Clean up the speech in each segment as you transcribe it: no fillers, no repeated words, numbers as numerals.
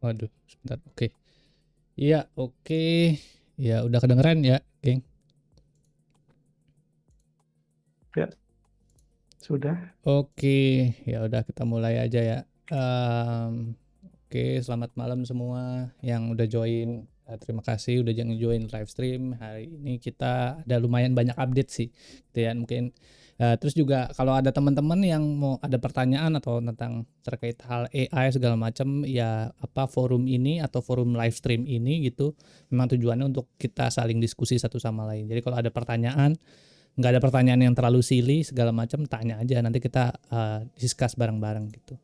Waduh, sebentar. Oke. Iya, oke. Ya, udah kedengeran ya, geng? Ya, sudah. Oke, ya udah kita mulai aja ya. Oke, selamat malam semua yang udah join. Terima kasih udah jangan join live stream. Hari ini kita ada lumayan banyak update sih, gitu ya. Mungkin terus juga kalau ada teman-teman yang mau ada pertanyaan atau tentang terkait hal AI segala macam, ya apa forum ini atau forum live stream ini gitu, memang tujuannya untuk kita saling diskusi satu sama lain. Jadi kalau ada pertanyaan, nggak ada pertanyaan yang terlalu silly segala macam, tanya aja, nanti kita discuss bareng-bareng gitu.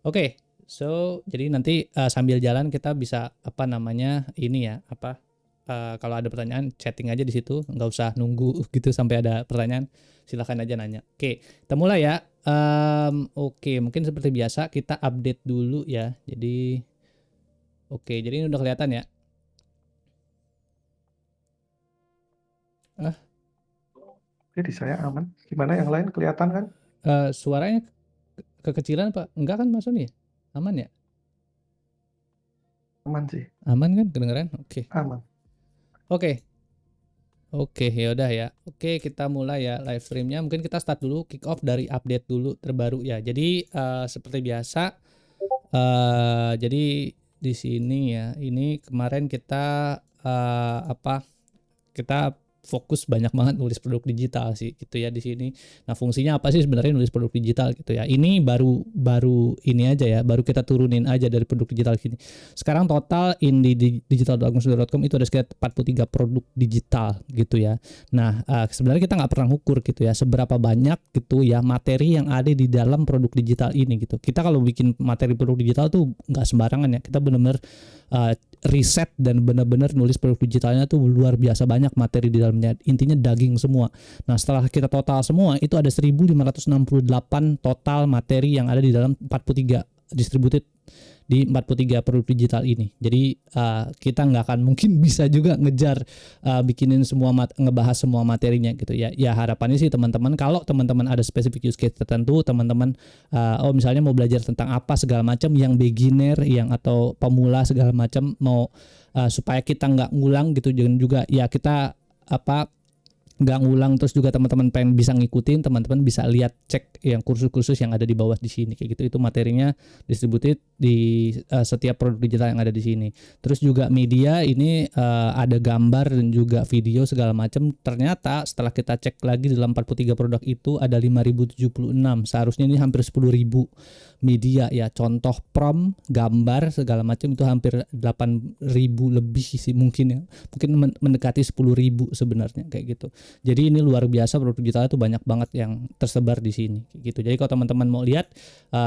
Oke, so jadi nanti sambil jalan kita bisa apa namanya ini ya apa kalau ada pertanyaan chatting aja di situ, nggak usah nunggu gitu sampai ada pertanyaan, silahkan aja nanya. Oke, kita mulai ya. Oke, mungkin seperti biasa kita update dulu ya. Jadi oke, jadi ini udah kelihatan ya. Jadi saya aman. Gimana yang lain kelihatan kan? Suaranya kekecilan Pak? Enggak kan Mas Sony? Aman ya? Aman sih, Aman kan kedengeran? Oke. aman. Oke. Oke, ya udah ya. Oke, kita mulai ya live streamnya. Mungkin kita start dulu, kick off dari update dulu terbaru ya. Jadi seperti biasa, jadi di sini ya. Ini kemarin kita kita fokus banyak banget nulis produk digital sih gitu ya di sini. Nah, fungsinya apa sih sebenarnya nulis produk digital gitu ya. Ini baru ini aja ya, baru kita turunin aja dari produk digital sini. Sekarang total di digital.agusnuda.com itu ada sekitar 43 produk digital gitu ya. Nah, sebenarnya kita nggak pernah ukur gitu ya seberapa banyak gitu ya materi yang ada di dalam produk digital ini gitu. Kita kalau bikin materi produk digital tuh nggak sembarangan ya. Kita benar-benar riset dan benar-benar nulis produk digitalnya tuh luar biasa banyak materi di dalamnya, intinya daging semua. Nah, setelah kita total semua itu ada 1568 total materi yang ada di dalam 43 distributed di 43 produk digital ini. Jadi kita nggak akan mungkin bisa juga ngejar bikinin semua ngebahas semua materinya gitu ya. Ya harapannya sih teman-teman, kalau teman-teman ada specific use case tertentu, teman-teman misalnya mau belajar tentang apa segala macam yang beginner, yang atau pemula segala macam, mau supaya kita nggak ngulang gitu, jangan juga ya kita apa nggak ngulang, terus juga teman-teman pengen bisa ngikutin, teman-teman bisa lihat cek yang kursus-kursus yang ada di bawah di sini kayak gitu. Itu materinya distributed di setiap produk digital yang ada di sini. Terus juga media ini ada gambar dan juga video segala macam. Ternyata setelah kita cek lagi dalam 43 produk itu ada 5076. Seharusnya ini hampir 10.000 media ya, contoh prom, gambar segala macam itu hampir 8.000 lebih sih mungkin ya. Mungkin mendekati 10.000 sebenarnya kayak gitu. Jadi ini luar biasa, produk digital itu banyak banget yang tersebar di sini gitu. Jadi kalau teman-teman mau lihat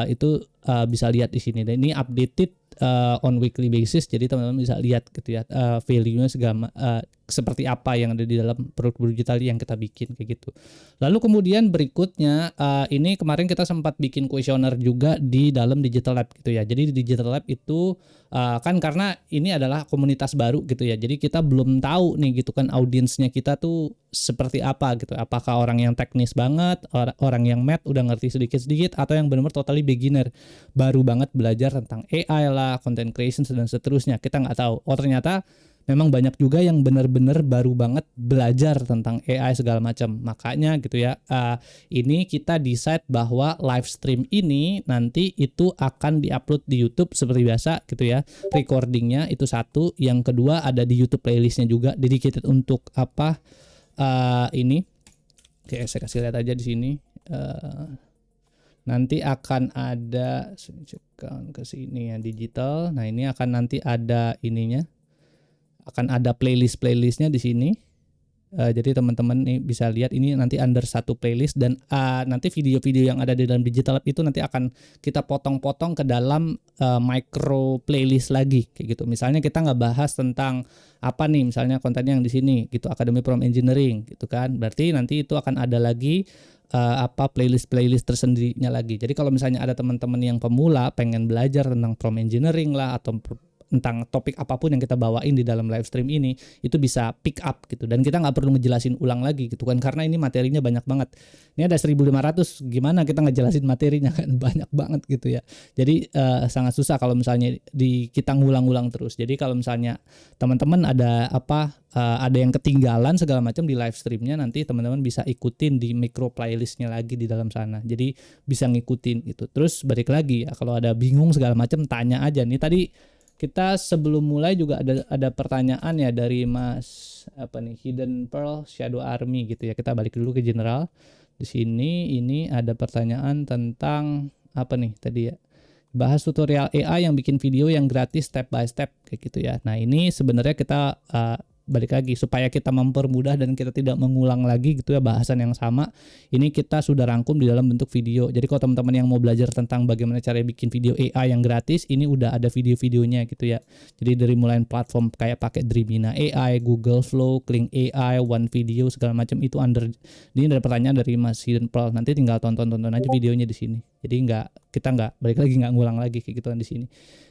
itu bisa lihat di sini. Dan ini updated on weekly basis. Jadi teman-teman bisa lihat gitu ya value-nya segala seperti apa yang ada di dalam produk digital yang kita bikin kayak gitu. Lalu kemudian berikutnya ini kemarin kita sempat bikin kuesioner juga di dalam Digital Lab gitu ya. Jadi di Digital Lab itu kan karena ini adalah komunitas baru gitu ya. Jadi kita belum tahu nih gitu kan audiensnya kita tuh seperti apa gitu. Apakah orang yang teknis banget, orang yang math udah ngerti sedikit-sedikit, atau yang benar-benar totally beginner, baru banget belajar tentang AI lah, content creation dan seterusnya. Kita nggak tahu. Oh ternyata memang banyak juga yang benar-benar baru banget belajar tentang AI segala macam. Makanya gitu ya, ini kita decide bahwa live stream ini nanti itu akan diupload di YouTube seperti biasa gitu ya. Recordingnya itu satu, yang kedua ada di YouTube playlistnya juga dedicated untuk apa ini. Oke, saya kasih lihat aja di sini. Nanti akan ada ke sini ya, digital. Nah ini akan nanti ada ininya. Akan ada playlistnya di sini. Jadi teman-teman nih bisa lihat ini nanti under satu playlist, dan nanti video-video yang ada di dalam Digital Lab itu nanti akan kita potong-potong ke dalam micro playlist lagi kayak gitu. Misalnya kita nggak bahas tentang apa nih, misalnya kontennya yang di sini gitu, Academy Prompt Engineering gitu kan. Berarti nanti itu akan ada lagi playlist tersendirinya lagi. Jadi kalau misalnya ada teman-teman yang pemula pengen belajar tentang prompt engineering lah, atau tentang topik apapun yang kita bawain di dalam live stream ini itu bisa pick up gitu, dan kita nggak perlu ngejelasin ulang lagi gitu kan, karena ini materinya banyak banget. Ini ada 1.500, gimana kita ngejelasin materinya kan banyak banget gitu ya. Jadi sangat susah kalau misalnya kita ngulang-ulang terus. Jadi kalau misalnya teman-teman ada yang ketinggalan segala macam di live streamnya, nanti teman-teman bisa ikutin di micro playlistnya lagi di dalam sana, jadi bisa ngikutin gitu. Terus balik lagi ya, kalau ada bingung segala macam tanya aja. Nih tadi kita sebelum mulai juga ada pertanyaan ya dari Mas Hidden Pearl Shadow Army gitu ya. Kita balik dulu ke general. Di sini ini ada pertanyaan tentang apa nih tadi ya, bahas tutorial AI yang bikin video yang gratis step by step kayak gitu ya. Nah ini sebenarnya kita balik lagi supaya kita mempermudah dan kita tidak mengulang lagi gitu ya bahasan yang sama. Ini kita sudah rangkum di dalam bentuk video. Jadi kalau teman-teman yang mau belajar tentang bagaimana cara bikin video AI yang gratis, ini udah ada video-videonya gitu ya. Jadi dari mulai platform kayak pakai Dremina AI, Google Flow, Kling AI, One Video segala macam itu ini ada pertanyaan dari Mas Hidden Pearl. Nanti tinggal tonton aja videonya di sini. Jadi kita nggak balik lagi, nggak ngulang lagi kayak gituan di sini.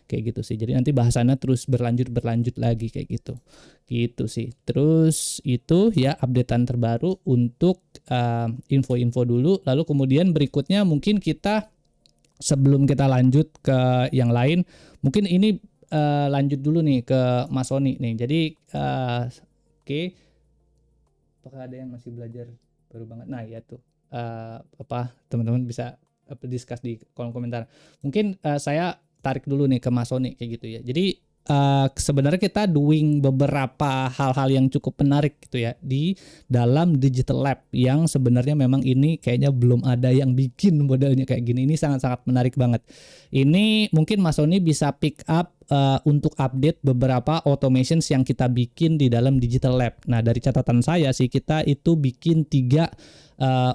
Kayak gitu sih. Jadi nanti bahasannya terus berlanjut lagi kayak gitu. Gitu sih. Terus itu ya updatean terbaru untuk info-info dulu. Lalu kemudian berikutnya mungkin kita sebelum kita lanjut ke yang lain, mungkin ini lanjut dulu nih ke Mas Sony nih. Jadi oke. Apakah ada yang masih belajar baru banget? Nah, ya tuh. Teman-teman bisa discuss di kolom komentar. Mungkin saya tarik dulu nih ke Mas Sony kayak gitu ya. Jadi sebenarnya kita doing beberapa hal-hal yang cukup menarik gitu ya di dalam Digital Lab, yang sebenarnya memang ini kayaknya belum ada yang bikin modelnya kayak gini. Ini sangat-sangat menarik banget. Ini mungkin Mas Sony bisa pick up untuk update beberapa automations yang kita bikin di dalam Digital Lab. Nah dari catatan saya sih kita itu bikin 3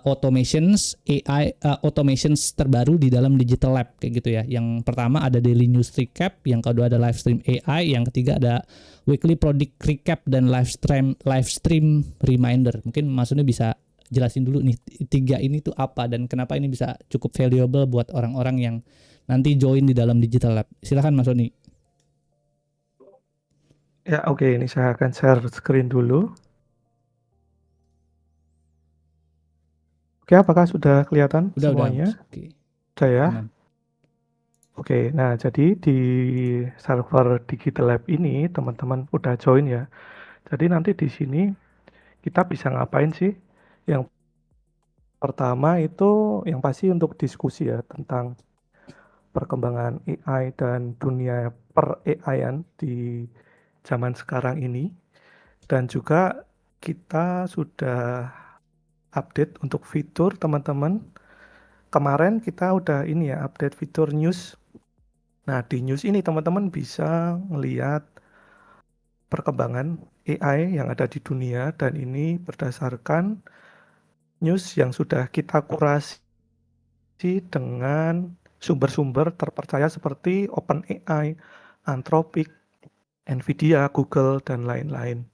automations AI automations terbaru di dalam Digital Lab kayak gitu ya. Yang pertama ada daily news recap, yang kedua ada live stream AI, yang ketiga ada weekly product recap dan live stream reminder. Mungkin maksudnya bisa jelasin dulu nih 3 ini tuh apa dan kenapa ini bisa cukup valuable buat orang-orang yang nanti join di dalam Digital Lab. Silakan Mas Sony. Ya, oke, ini saya akan share screen dulu. Oke, apakah sudah kelihatan semuanya? Oke. Sudah ya? Aman. Oke, nah jadi di server Digital Lab ini teman-teman udah join ya. Jadi nanti di sini kita bisa ngapain sih? Yang pertama itu yang pasti untuk diskusi ya tentang perkembangan AI dan dunia per AI-an di zaman sekarang ini. Dan juga kita sudah update untuk fitur teman-teman. Kemarin kita udah ini ya update fitur news. Nah di news ini teman-teman bisa melihat perkembangan AI yang ada di dunia, dan ini berdasarkan news yang sudah kita kurasi dengan sumber-sumber terpercaya seperti OpenAI, Anthropic, Nvidia, Google, dan lain-lain.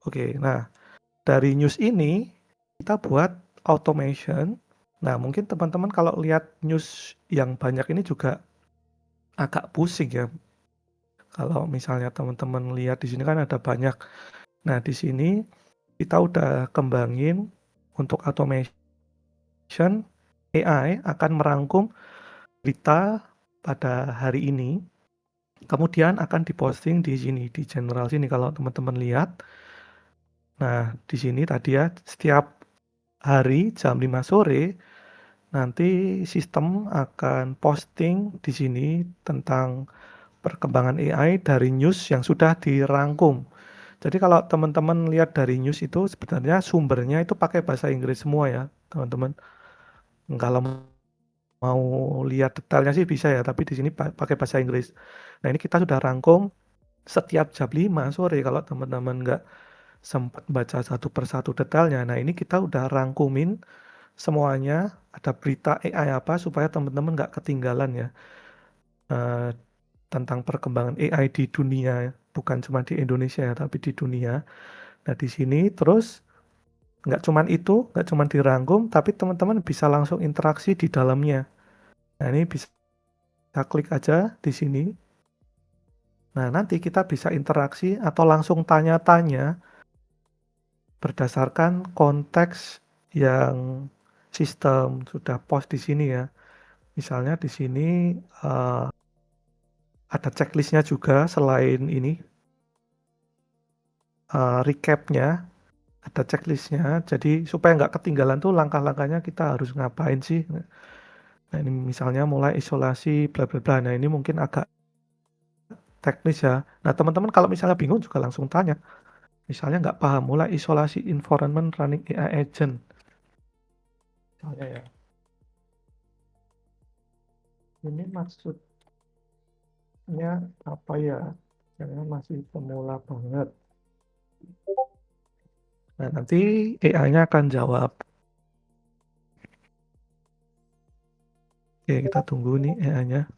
Oke, nah dari news ini kita buat automation. Nah mungkin teman-teman kalau lihat news yang banyak ini juga agak pusing ya. Kalau misalnya teman-teman lihat di sini kan ada banyak. Nah di sini kita udah kembangin untuk automation. AI akan merangkum berita pada hari ini, kemudian akan diposting di sini di general sini kalau teman-teman lihat. Nah, di sini tadi ya, setiap hari jam 5 sore nanti sistem akan posting di sini tentang perkembangan AI dari news yang sudah dirangkum. Jadi kalau teman-teman lihat dari news itu sebenarnya sumbernya itu pakai bahasa Inggris semua ya, teman-teman. Kalau mau lihat detailnya sih bisa ya, tapi di sini pakai bahasa Inggris. Nah, ini kita sudah rangkum setiap jam 5 sore kalau teman-teman nggak sempat baca satu persatu detailnya. Nah, ini kita udah rangkumin semuanya, ada berita AI apa supaya teman-teman nggak ketinggalan ya tentang perkembangan AI di dunia, bukan cuma di Indonesia ya, tapi di dunia. Nah, di sini terus nggak cuma dirangkum, tapi teman-teman bisa langsung interaksi di dalamnya. Nah, ini bisa klik aja di sini. Nah, nanti kita bisa interaksi atau langsung tanya-tanya berdasarkan konteks yang sistem sudah post di sini ya. Misalnya di sini ada checklistnya juga selain ini recapnya, ada checklistnya. Jadi supaya nggak ketinggalan tuh langkah-langkahnya kita harus ngapain sih. Nah ini misalnya mulai isolasi bla bla bla. Nah ini mungkin agak teknis ya. Nah teman-teman kalau misalnya bingung juga langsung tanya. Misalnya nggak paham, mulai isolasi environment running AI agent. Misalnya ya, ini maksudnya apa ya? Karena masih pemula banget. Nah nanti AI-nya akan jawab. Oke kita tunggu nih AI-nya.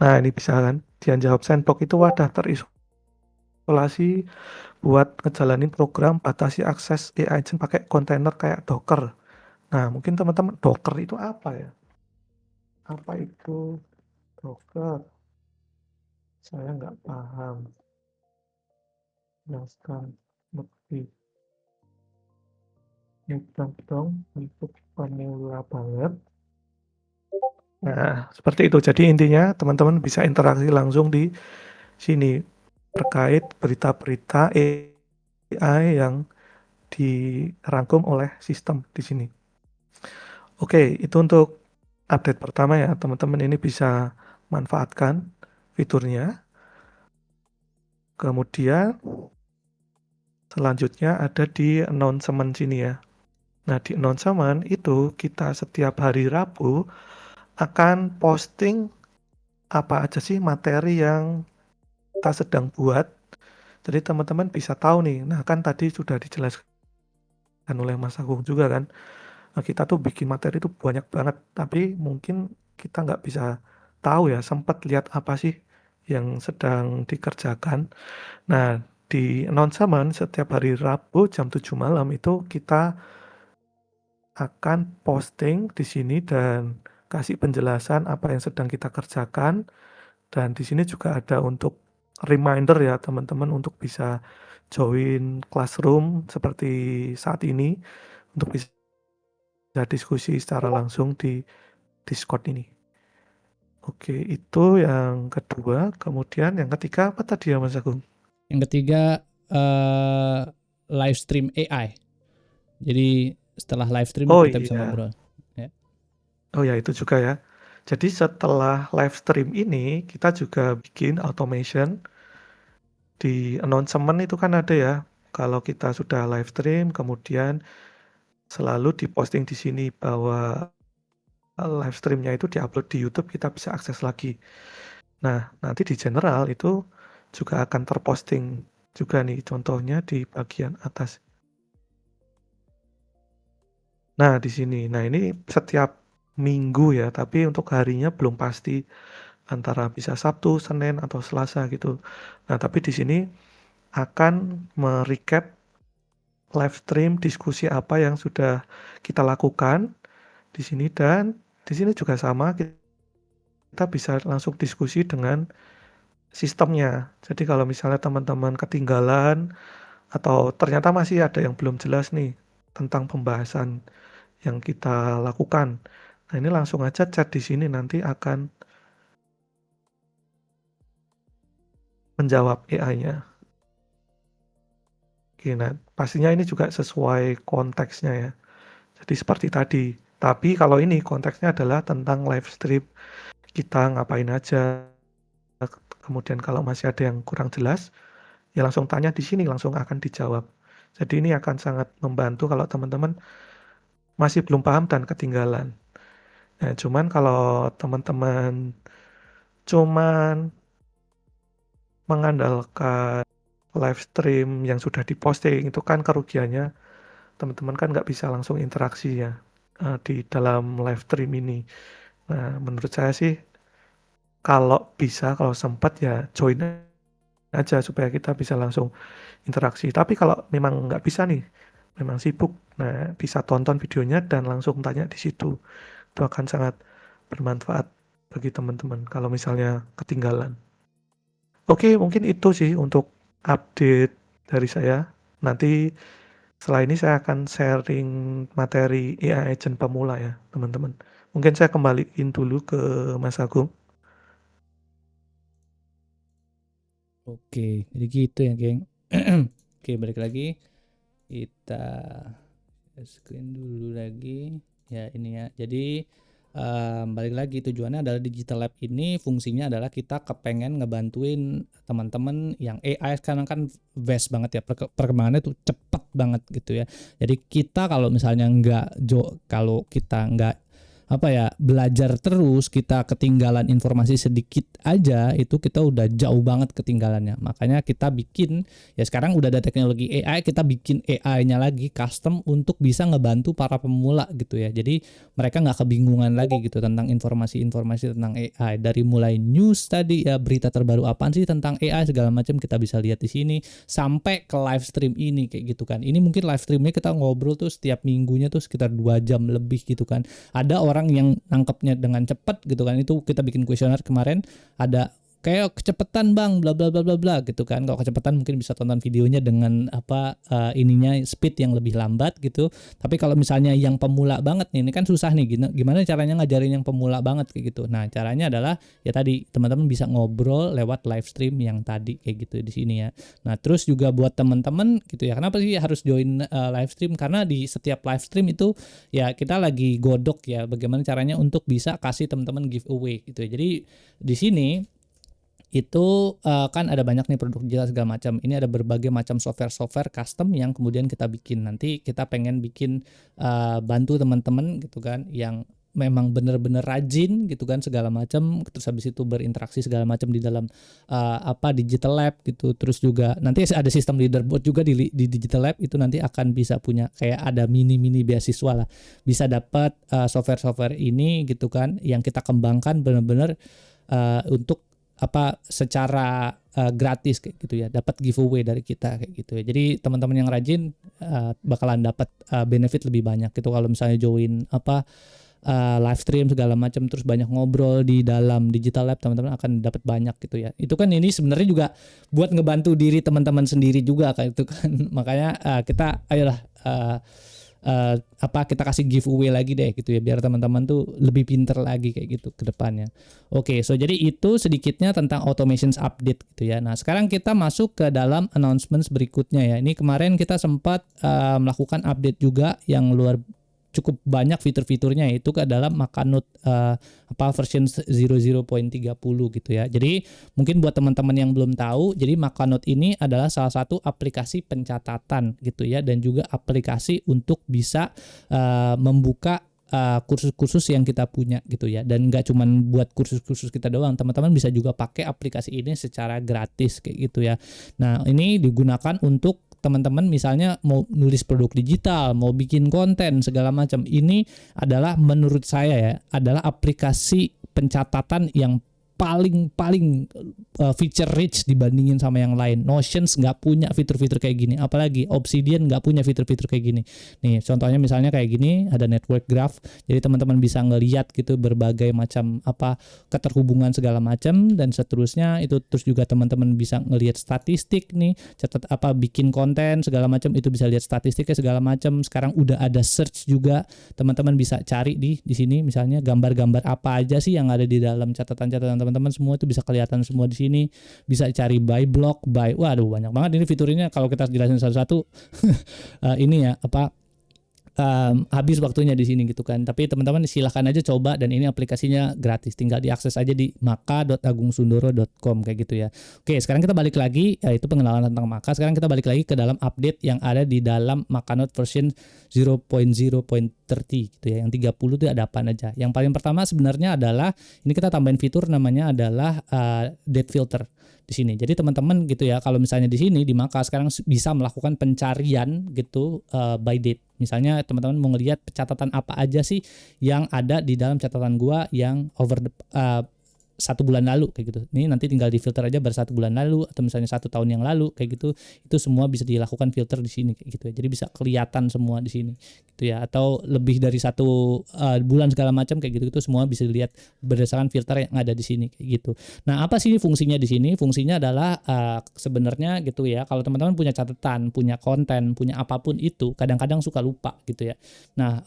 Nah ini bisa kan, dia jawab sandbox itu wadah terisolasi buat ngejalanin program batasi akses AI agent pakai kontainer kayak Docker. Nah mungkin teman-teman Docker itu apa ya? Apa itu Docker? Saya nggak paham. Jelaskan lebih mudah dong untuk pemula banget. Nah seperti itu. Jadi intinya teman-teman bisa interaksi langsung di sini terkait berita-berita AI yang dirangkum oleh sistem di sini. Oke, itu untuk update pertama ya, teman-teman ini bisa manfaatkan fiturnya. Kemudian selanjutnya ada di announcement sini ya. Nah, di announcement itu kita setiap hari Rabu akan posting apa aja sih materi yang kita sedang buat. Jadi teman-teman bisa tahu nih. Nah, kan tadi sudah dijelaskan oleh Mas Agung juga kan. Nah, kita tuh bikin materi itu banyak banget, tapi mungkin kita nggak bisa tahu ya, sempat lihat apa sih yang sedang dikerjakan. Nah, di announcement setiap hari Rabu jam 7 malam itu kita akan posting di sini dan kasih penjelasan apa yang sedang kita kerjakan. Dan di sini juga ada untuk reminder ya teman-teman untuk bisa join classroom seperti saat ini untuk bisa diskusi secara langsung di Discord ini. Oke, itu yang kedua. Kemudian yang ketiga apa tadi ya Mas Agung? Yang ketiga live stream AI. Jadi setelah live stream Oh kita bisa iya. ngobrol. Ya. Oh ya itu juga ya. Jadi setelah live stream ini kita juga bikin automation di announcement itu kan ada ya. Kalau kita sudah live stream kemudian selalu diposting di sini bahwa live streamnya itu diupload di YouTube kita bisa akses lagi. Nah nanti di general itu juga akan terposting juga nih contohnya di bagian atas. Nah di sini, nah ini setiap minggu ya, tapi untuk harinya belum pasti antara bisa Sabtu, Senin atau Selasa gitu. Nah tapi di sini akan merecap live stream diskusi apa yang sudah kita lakukan di sini dan di sini juga sama kita bisa langsung diskusi dengan sistemnya. Jadi kalau misalnya teman-teman ketinggalan atau ternyata masih ada yang belum jelas nih tentang pembahasan yang kita lakukan. Nah, ini langsung aja chat di sini nanti akan menjawab AI-nya. Oke, nah pastinya ini juga sesuai konteksnya ya. Jadi seperti tadi. Tapi kalau ini konteksnya adalah tentang live stream kita ngapain aja. Kemudian kalau masih ada yang kurang jelas, ya langsung tanya di sini langsung akan dijawab. Jadi ini akan sangat membantu kalau teman-teman masih belum paham dan ketinggalan. Nah, cuman kalau teman-teman cuman mengandalkan live stream yang sudah diposting itu kan kerugiannya teman-teman kan nggak bisa langsung interaksi ya di dalam live stream ini. Nah, menurut saya sih kalau bisa, kalau sempat ya join aja supaya kita bisa langsung interaksi. Tapi kalau memang nggak bisa nih, memang sibuk, nah bisa tonton videonya dan langsung tanya di situ. Itu akan sangat bermanfaat. bagi teman-teman kalau misalnya ketinggalan. Oke, mungkin itu sih untuk update dari saya. Nanti setelah ini saya akan sharing materi AI Agent pemula ya, teman-teman. Mungkin saya kembaliin dulu ke Mas Agung. Oke, jadi gitu ya, geng. Oke, balik lagi. Kita screen dulu lagi. Ya, ini ya. Jadi balik lagi, tujuannya adalah Digital Lab ini fungsinya adalah kita kepengen ngebantuin teman-teman yang AI sekarang kan vast banget ya, perkembangannya tuh cepet banget gitu ya. Jadi kita kalau misalnya kalau kita nggak belajar terus, kita ketinggalan informasi sedikit aja, itu kita udah jauh banget ketinggalannya. Makanya kita bikin, ya sekarang udah ada teknologi AI, kita bikin AI-nya lagi custom untuk bisa ngebantu para pemula gitu ya. Jadi mereka nggak kebingungan lagi gitu tentang informasi-informasi tentang AI. Dari mulai news tadi ya, berita terbaru apaan sih tentang AI segala macam kita bisa lihat di sini, sampai ke live stream ini kayak gitu kan. Ini mungkin live streamnya kita ngobrol tuh setiap minggunya tuh sekitar 2 jam lebih gitu kan. Ada orang yang nangkepnya dengan cepat gitu kan, itu kita bikin kuesioner kemarin, ada kayak kecepatan bang bla bla bla bla bla gitu kan. Kalau kecepatan mungkin bisa tonton videonya dengan ininya speed yang lebih lambat gitu. Tapi kalau misalnya yang pemula banget nih, ini kan susah nih, gimana caranya ngajarin yang pemula banget kayak gitu. Nah caranya adalah ya tadi teman-teman bisa ngobrol lewat live stream yang tadi kayak gitu di sini ya. Nah terus juga buat teman-teman gitu ya, kenapa sih harus join live stream? Karena di setiap live stream itu ya kita lagi godok ya bagaimana caranya untuk bisa kasih teman-teman giveaway gitu ya. Jadi di sini itu kan ada banyak nih produk digital segala macam. Ini ada berbagai macam software custom yang kemudian kita bikin. Nanti kita pengen bikin bantu teman-teman gitu kan yang memang bener-bener rajin gitu kan segala macam, terus habis itu berinteraksi segala macam di dalam digital lab gitu. Terus juga nanti ada sistem leaderboard juga di digital lab, itu nanti akan bisa punya kayak ada mini beasiswa lah, bisa dapat software ini gitu kan yang kita kembangkan bener-bener untuk secara gratis kayak gitu ya, dapat giveaway dari kita kayak gitu ya. Jadi teman-teman yang rajin bakalan dapat benefit lebih banyak gitu kalau misalnya join live stream segala macam, terus banyak ngobrol di dalam digital lab, teman-teman akan dapat banyak gitu ya. Itu kan ini sebenarnya juga buat ngebantu diri teman-teman sendiri juga kayak itu kan. Makanya kita ayolah kita kasih giveaway lagi deh gitu ya, biar teman-teman tuh lebih pinter lagi kayak gitu ke depannya. Oke, so jadi itu sedikitnya tentang automations update gitu ya. Nah, sekarang kita masuk ke dalam announcements berikutnya ya. Ini kemarin kita sempat melakukan update juga yang cukup banyak fitur-fiturnya, itu ke dalam Makanut version 00.30 gitu ya. Jadi mungkin buat teman-teman yang belum tahu, jadi Makanut ini adalah salah satu aplikasi pencatatan gitu ya, dan juga aplikasi untuk bisa membuka kursus-kursus yang kita punya gitu ya. Dan nggak cuma buat kursus-kursus kita doang, teman-teman bisa juga pakai aplikasi ini secara gratis kayak gitu ya. Nah ini digunakan untuk teman-teman misalnya mau nulis produk digital, mau bikin konten segala macam. Ini adalah menurut saya ya, adalah aplikasi pencatatan yang paling feature rich dibandingin sama yang lain. Notions nggak punya fitur-fitur kayak gini, apalagi Obsidian nggak punya fitur-fitur kayak gini. Nih contohnya misalnya kayak gini, ada network graph, jadi teman-teman bisa ngelihat gitu berbagai macam keterhubungan segala macam dan seterusnya. Itu terus juga teman-teman bisa ngelihat statistik nih, catat bikin konten segala macam, itu bisa lihat statistiknya segala macam. Sekarang udah ada search juga, teman-teman bisa cari di sini misalnya gambar-gambar apa aja sih yang ada di dalam catatan-catatan teman-teman, semua itu bisa kelihatan semua di sini. Bisa cari by block, waduh banyak banget ini fiturnya kalau kita jelasin satu-satu. Ini ya habis waktunya di sini gitu kan. Tapi teman-teman silahkan aja coba, dan ini aplikasinya gratis, tinggal diakses aja di maka.agungsundoro.com kayak gitu ya. Oke, sekarang kita balik lagi, itu pengenalan tentang Maka. Sekarang kita balik lagi ke dalam update yang ada di dalam Makanut version 0.0.30 gitu ya. Yang 30 itu ada apa aja. Yang paling pertama sebenarnya adalah ini kita tambahin fitur namanya adalah date filter di sini. Jadi teman-teman gitu ya, kalau misalnya di sini di Maka sekarang bisa melakukan pencarian gitu by date. Misalnya teman-teman mau ngelihat catatan apa aja sih yang ada di dalam catatan gua yang 1 bulan lalu kayak gitu. Ini nanti tinggal difilter aja baru 1 bulan lalu atau misalnya 1 tahun yang lalu kayak gitu. Itu semua bisa dilakukan filter di sini kayak gitu ya. Jadi bisa kelihatan semua di sini gitu ya. Atau lebih dari 1 bulan segala macam kayak gitu itu semua bisa dilihat berdasarkan filter yang ada di sini kayak gitu. Nah, apa sih fungsinya di sini? Fungsinya adalah sebenarnya gitu ya. Kalau teman-teman punya catatan, punya konten, punya apapun itu, kadang-kadang suka lupa gitu ya. Nah,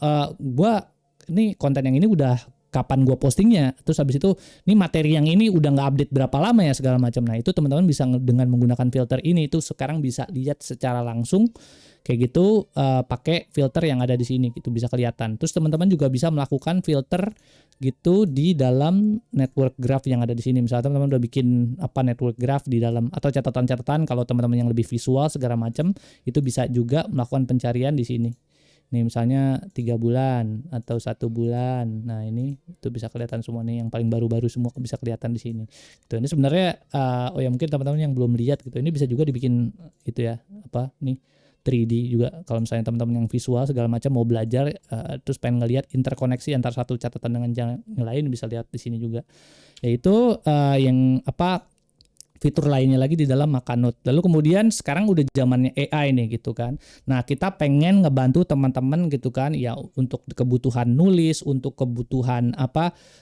ini konten yang ini udah kapan gue postingnya, terus habis itu ini materi yang ini udah nggak update berapa lama ya segala macam. Nah, itu teman-teman bisa dengan menggunakan filter ini itu sekarang bisa lihat secara langsung kayak gitu pakai filter yang ada di sini gitu bisa kelihatan. Terus teman-teman juga bisa melakukan filter gitu di dalam network graph yang ada di sini. Misalnya teman-teman udah bikin network graph di dalam atau catatan-catatan, kalau teman-teman yang lebih visual segala macam itu bisa juga melakukan pencarian di sini. Nih misalnya 3 bulan atau 1 bulan. Nah, ini itu bisa kelihatan semua nih yang paling baru-baru semua bisa kelihatan di sini. Gitu. Ini sebenarnya mungkin teman-teman yang belum lihat gitu. Ini bisa juga dibikin itu ya, nih 3D juga kalau misalnya teman-teman yang visual segala macam mau belajar terus pengen ngelihat interkoneksi antara satu catatan dengan yang lain bisa lihat di sini juga. Yaitu yang fitur lainnya lagi di dalam Makanut. Lalu kemudian sekarang udah zamannya AI nih gitu kan. Nah, kita pengen ngebantu teman-teman gitu kan ya untuk kebutuhan nulis, untuk kebutuhan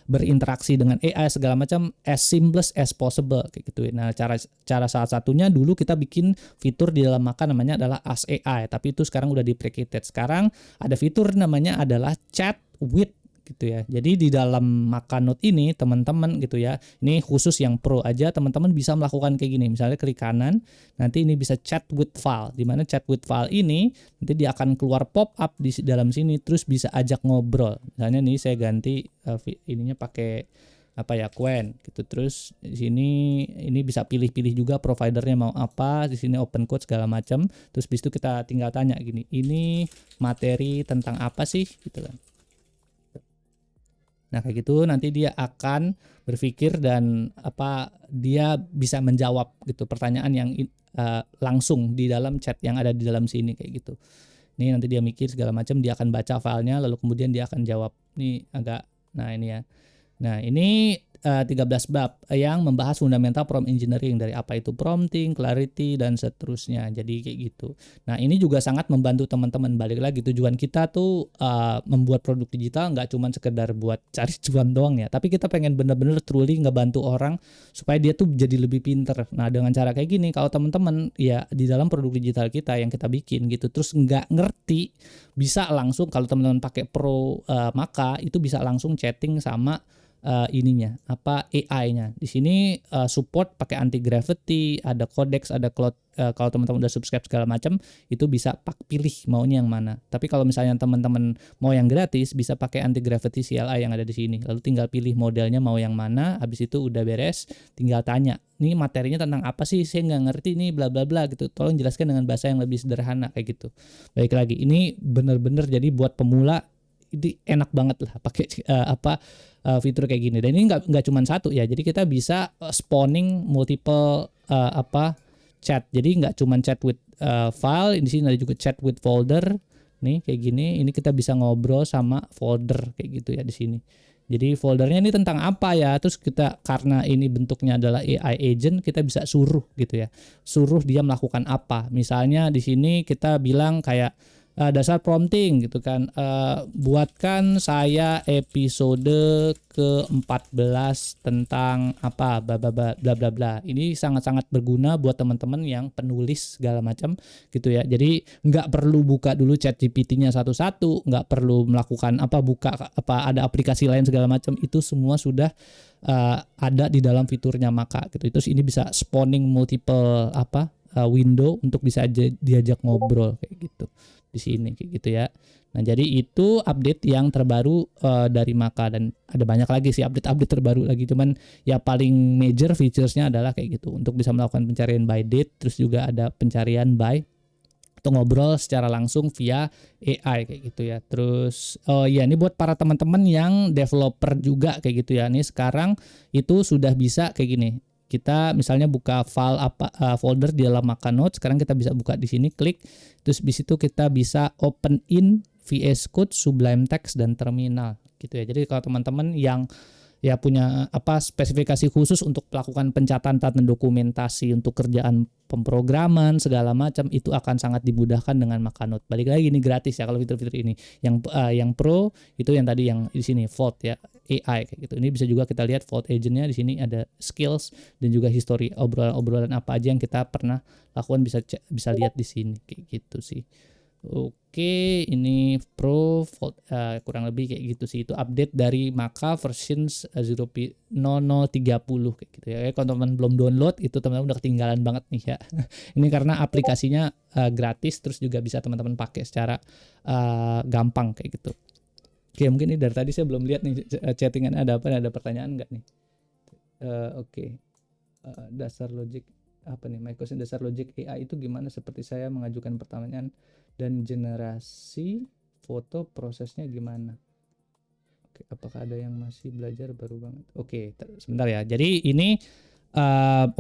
berinteraksi dengan AI segala macam as seamless as possible kayak gitu. Nah, cara salah satunya dulu kita bikin fitur di dalam Makan namanya adalah Ask AI, tapi itu sekarang udah deprecated. Sekarang ada fitur namanya adalah Chat with gitu ya. Jadi di dalam Makanut ini teman-teman gitu ya, ini khusus yang pro aja, teman-teman bisa melakukan kayak gini. Misalnya klik kanan, nanti ini bisa chat with file. Di mana chat with file ini nanti dia akan keluar pop up di dalam sini, terus bisa ajak ngobrol. Misalnya nih saya ganti ininya pakai Qwen gitu. Terus di sini ini bisa pilih-pilih juga providernya mau apa, di sini open code segala macam. Terus bis itu kita tinggal tanya gini, ini materi tentang apa sih gitu kan. Nah, kayak gitu nanti dia akan berpikir dan dia bisa menjawab gitu pertanyaan yang langsung di dalam chat yang ada di dalam sini kayak gitu. Ini nanti dia mikir segala macam, dia akan baca filenya lalu kemudian dia akan jawab. Ini ini ya. Nah, ini 13 bab yang membahas fundamental prompt engineering, dari apa itu prompting, clarity, dan seterusnya. Jadi kayak gitu. Nah, ini juga sangat membantu teman-teman. Balik lagi, tujuan kita tuh membuat produk digital nggak cuma sekedar buat cari cuan doang ya, tapi kita pengen bener-bener truly ngebantu orang supaya dia tuh jadi lebih pinter. Nah, dengan cara kayak gini, kalau teman-teman ya di dalam produk digital kita yang kita bikin gitu, terus nggak ngerti, bisa langsung kalau teman-teman pakai Pro Maka itu bisa langsung chatting sama AI-nya. Di sini support pakai anti gravity, ada Codex, ada Cloud. Kalau teman-teman udah subscribe segala macam, itu bisa pilih maunya yang mana. Tapi kalau misalnya teman-teman mau yang gratis, bisa pakai anti gravity CLI yang ada di sini. Lalu tinggal pilih modelnya mau yang mana. Habis itu udah beres, tinggal tanya. Ini materinya tentang apa sih? Saya nggak ngerti nih, bla bla bla gitu. Tolong jelaskan dengan bahasa yang lebih sederhana kayak gitu. Baik lagi, ini bener-bener jadi buat pemula ini enak banget lah pakai fitur kayak gini. Dan ini nggak cuma satu ya, jadi kita bisa spawning multiple chat. Jadi nggak cuma chat with file, di sini ada juga chat with folder nih kayak gini. Ini kita bisa ngobrol sama folder kayak gitu ya di sini. Jadi foldernya ini tentang apa ya, terus kita karena ini bentuknya adalah AI agent, kita bisa suruh gitu ya, suruh dia melakukan apa. Misalnya di sini kita bilang kayak dasar prompting gitu kan, buatkan saya episode ke-14 tentang apa bla bla bla. Ini sangat-sangat berguna buat teman-teman yang penulis segala macam gitu ya. Jadi nggak perlu buka dulu ChatGPT-nya satu-satu, nggak perlu melakukan ada aplikasi lain segala macam, itu semua sudah ada di dalam fiturnya Maka gitu. Terus ini bisa spawning multiple window untuk bisa diajak ngobrol kayak gitu di sini kayak gitu ya. Nah, jadi itu update yang terbaru dari Maka, dan ada banyak lagi sih update terbaru lagi, cuman ya paling major featuresnya adalah kayak gitu untuk bisa melakukan pencarian by date, terus juga ada pencarian by atau ngobrol secara langsung via AI kayak gitu ya. Terus ini buat para teman-teman yang developer juga kayak gitu ya. Ini sekarang itu sudah bisa kayak gini. Kita misalnya buka file folder di dalam Makanut, sekarang kita bisa buka di sini, klik, terus di situ kita bisa open in VS Code, Sublime Text, dan Terminal gitu ya. Jadi kalau teman-teman yang ya punya spesifikasi khusus untuk melakukan pencatatan dokumentasi untuk kerjaan pemrograman segala macam, itu akan sangat dimudahkan dengan Makanut. Balik lagi ini gratis ya kalau fitur-fitur ini. Yang pro itu yang tadi yang di sini Vault ya, AI kayak gitu. Ini bisa juga kita lihat Vault agentnya di sini ada skills dan juga history obrolan apa aja yang kita pernah lakukan, bisa lihat di sini kayak gitu sih. Oke, ini Pro kurang lebih kayak gitu sih. Itu update dari Maka version 0.0030 kayak gitu ya. Kalau teman-teman belum download itu teman-teman udah ketinggalan banget nih ya. Ini karena aplikasinya gratis, terus juga bisa teman-teman pakai secara gampang kayak gitu. Oke, mungkin ini dari tadi saya belum lihat nih chattingan ada apa, ada pertanyaan nggak nih? Oke. Dasar logic apa nih, my question, dasar logic AI itu gimana? Seperti saya mengajukan pertanyaan dan generasi foto prosesnya gimana? Oke, apakah ada yang masih belajar baru banget? Oke, sebentar ya. Jadi ini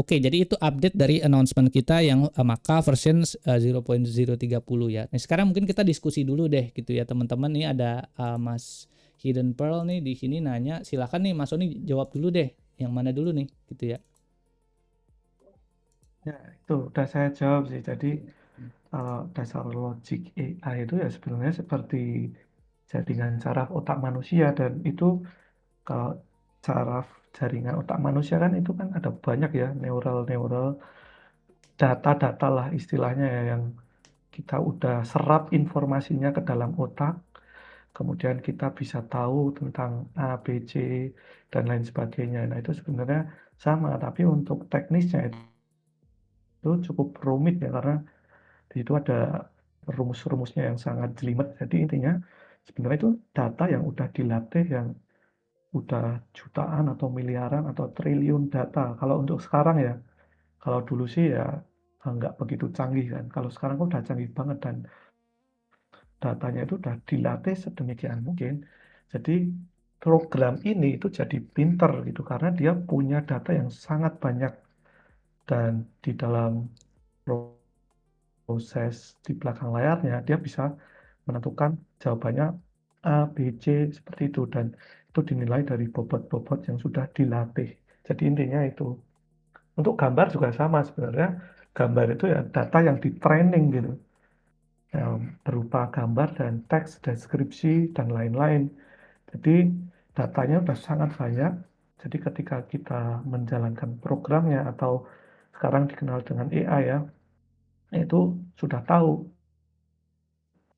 jadi itu update dari announcement kita yang Maka version 0.030 ya. Nah, sekarang mungkin kita diskusi dulu deh gitu ya teman-teman. Nih ada Mas Hidden Pearl nih di sini nanya, silakan nih Mas Sony jawab dulu deh. Yang mana dulu nih gitu ya. Ya, itu udah saya jawab sih. Jadi dasar logic AI itu ya sebenarnya seperti jaringan saraf otak manusia, dan itu kalau saraf jaringan otak manusia kan itu kan ada banyak ya neural data-data lah istilahnya ya, yang kita udah serap informasinya ke dalam otak, kemudian kita bisa tahu tentang A, B, C, dan lain sebagainya. Nah, itu sebenarnya sama, tapi untuk teknisnya itu cukup rumit ya, karena di situ ada rumus-rumusnya yang sangat jelimet. Jadi intinya sebenarnya itu data yang udah dilatih, yang udah jutaan atau miliaran atau triliun data. Kalau untuk sekarang ya, kalau dulu sih ya nggak begitu canggih kan. Kalau sekarang kok udah canggih banget, dan datanya itu udah dilatih sedemikian mungkin. Jadi program ini itu jadi pinter gitu, karena dia punya data yang sangat banyak, dan di dalam proses di belakang layarnya dia bisa menentukan jawabannya A, B, C seperti itu, dan itu dinilai dari bobot-bobot yang sudah dilatih. Jadi intinya itu. Untuk gambar juga sama sebenarnya. Gambar itu ya data yang di training gitu. Berupa gambar dan teks, deskripsi, dan lain-lain. Jadi datanya sudah sangat banyak. Jadi ketika kita menjalankan programnya, atau sekarang dikenal dengan AI ya, itu sudah tahu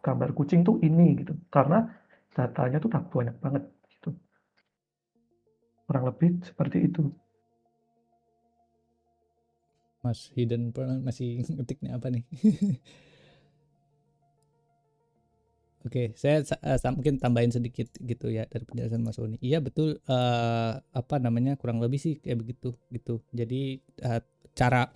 gambar kucing tuh ini gitu. Karena datanya tuh udah banyak banget gitu. Kurang lebih seperti itu. Mas Hidden Pearl masih ngetiknya apa nih? Oke, saya mungkin tambahin sedikit gitu ya dari penjelasan Mas Sony. Iya betul, kurang lebih sih kayak begitu gitu. Jadi cara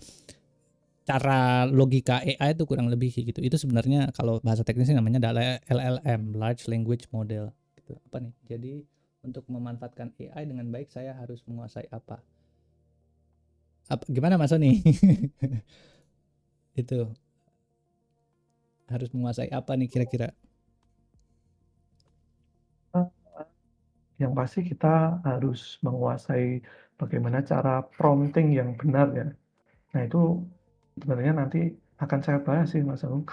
logika AI itu kurang lebih kayak gitu. Itu sebenarnya kalau bahasa teknisnya namanya adalah LLM, Large Language Model. Gitu. Apa nih? Jadi untuk memanfaatkan AI dengan baik saya harus menguasai apa? Gimana Mas Sony? Itu harus menguasai apa nih kira-kira? Yang pasti kita harus menguasai bagaimana cara prompting yang benar ya. Nah, itu sebenarnya nanti akan saya bahas sih Mas Agung.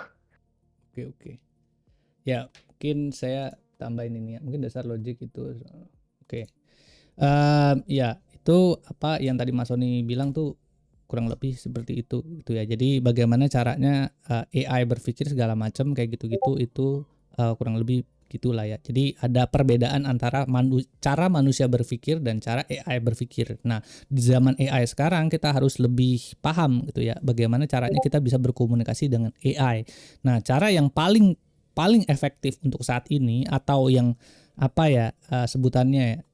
Oke. Ya, mungkin saya tambahin ini ya. Mungkin dasar logik itu. Oke. Ya, itu apa yang tadi Mas Sony bilang tuh kurang lebih seperti itu gitu ya. Jadi bagaimana caranya AI berpikir segala macam kayak gitu-gitu itu kurang lebih gitulah ya. Jadi ada perbedaan antara cara manusia berpikir dan cara AI berpikir. Nah, di zaman AI sekarang kita harus lebih paham gitu ya bagaimana caranya kita bisa berkomunikasi dengan AI. Nah, cara yang paling efektif untuk saat ini, atau yang sebutannya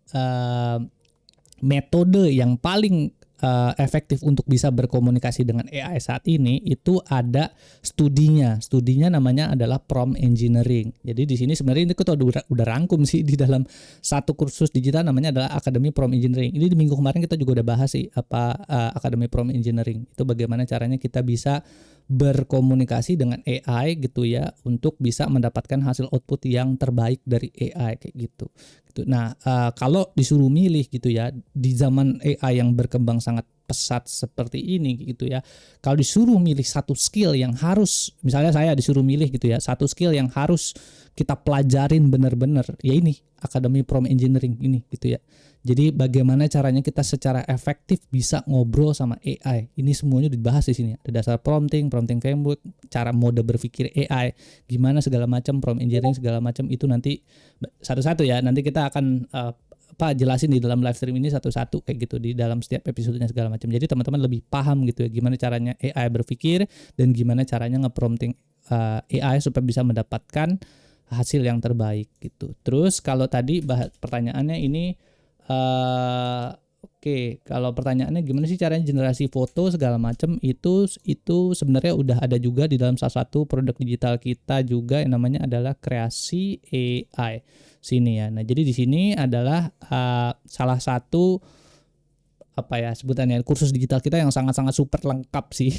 metode yang paling efektif untuk bisa berkomunikasi dengan AI saat ini itu ada studinya. Studinya namanya adalah prompt engineering. Jadi di sini sebenarnya ini kita udah rangkum sih di dalam satu kursus digital namanya adalah Academy Prompt Engineering. Ini di minggu kemarin kita juga udah bahas sih Academy Prompt Engineering. Itu bagaimana caranya kita bisa berkomunikasi dengan AI gitu ya untuk bisa mendapatkan hasil output yang terbaik dari AI kayak gitu. Nah, kalau disuruh milih gitu ya di zaman AI yang berkembang sangat pesat seperti ini gitu ya. Kalau disuruh milih satu skill yang harus, misalnya saya disuruh milih gitu ya, satu skill yang harus kita pelajarin benar-benar, ya ini Akademi Prompt Engineering ini gitu ya. Jadi bagaimana caranya kita secara efektif bisa ngobrol sama AI. Ini semuanya dibahas di sini. Ada dasar prompting framework, cara mode berpikir AI, gimana segala macam prompt engineering segala macam itu nanti satu-satu ya. Nanti kita akan jelasin di dalam live stream ini satu-satu kayak gitu di dalam setiap episodenya segala macam. Jadi teman-teman lebih paham gitu ya gimana caranya AI berpikir dan gimana caranya nge-prompting AI supaya bisa mendapatkan hasil yang terbaik gitu. Terus kalau tadi pertanyaannya ini Oke, kalau pertanyaannya gimana sih caranya generasi foto segala macam itu sebenarnya udah ada juga di dalam salah satu produk digital kita juga yang namanya adalah kreasi AI sini ya. Nah, jadi di sini adalah salah satu sebutannya kursus digital kita yang sangat-sangat super lengkap sih.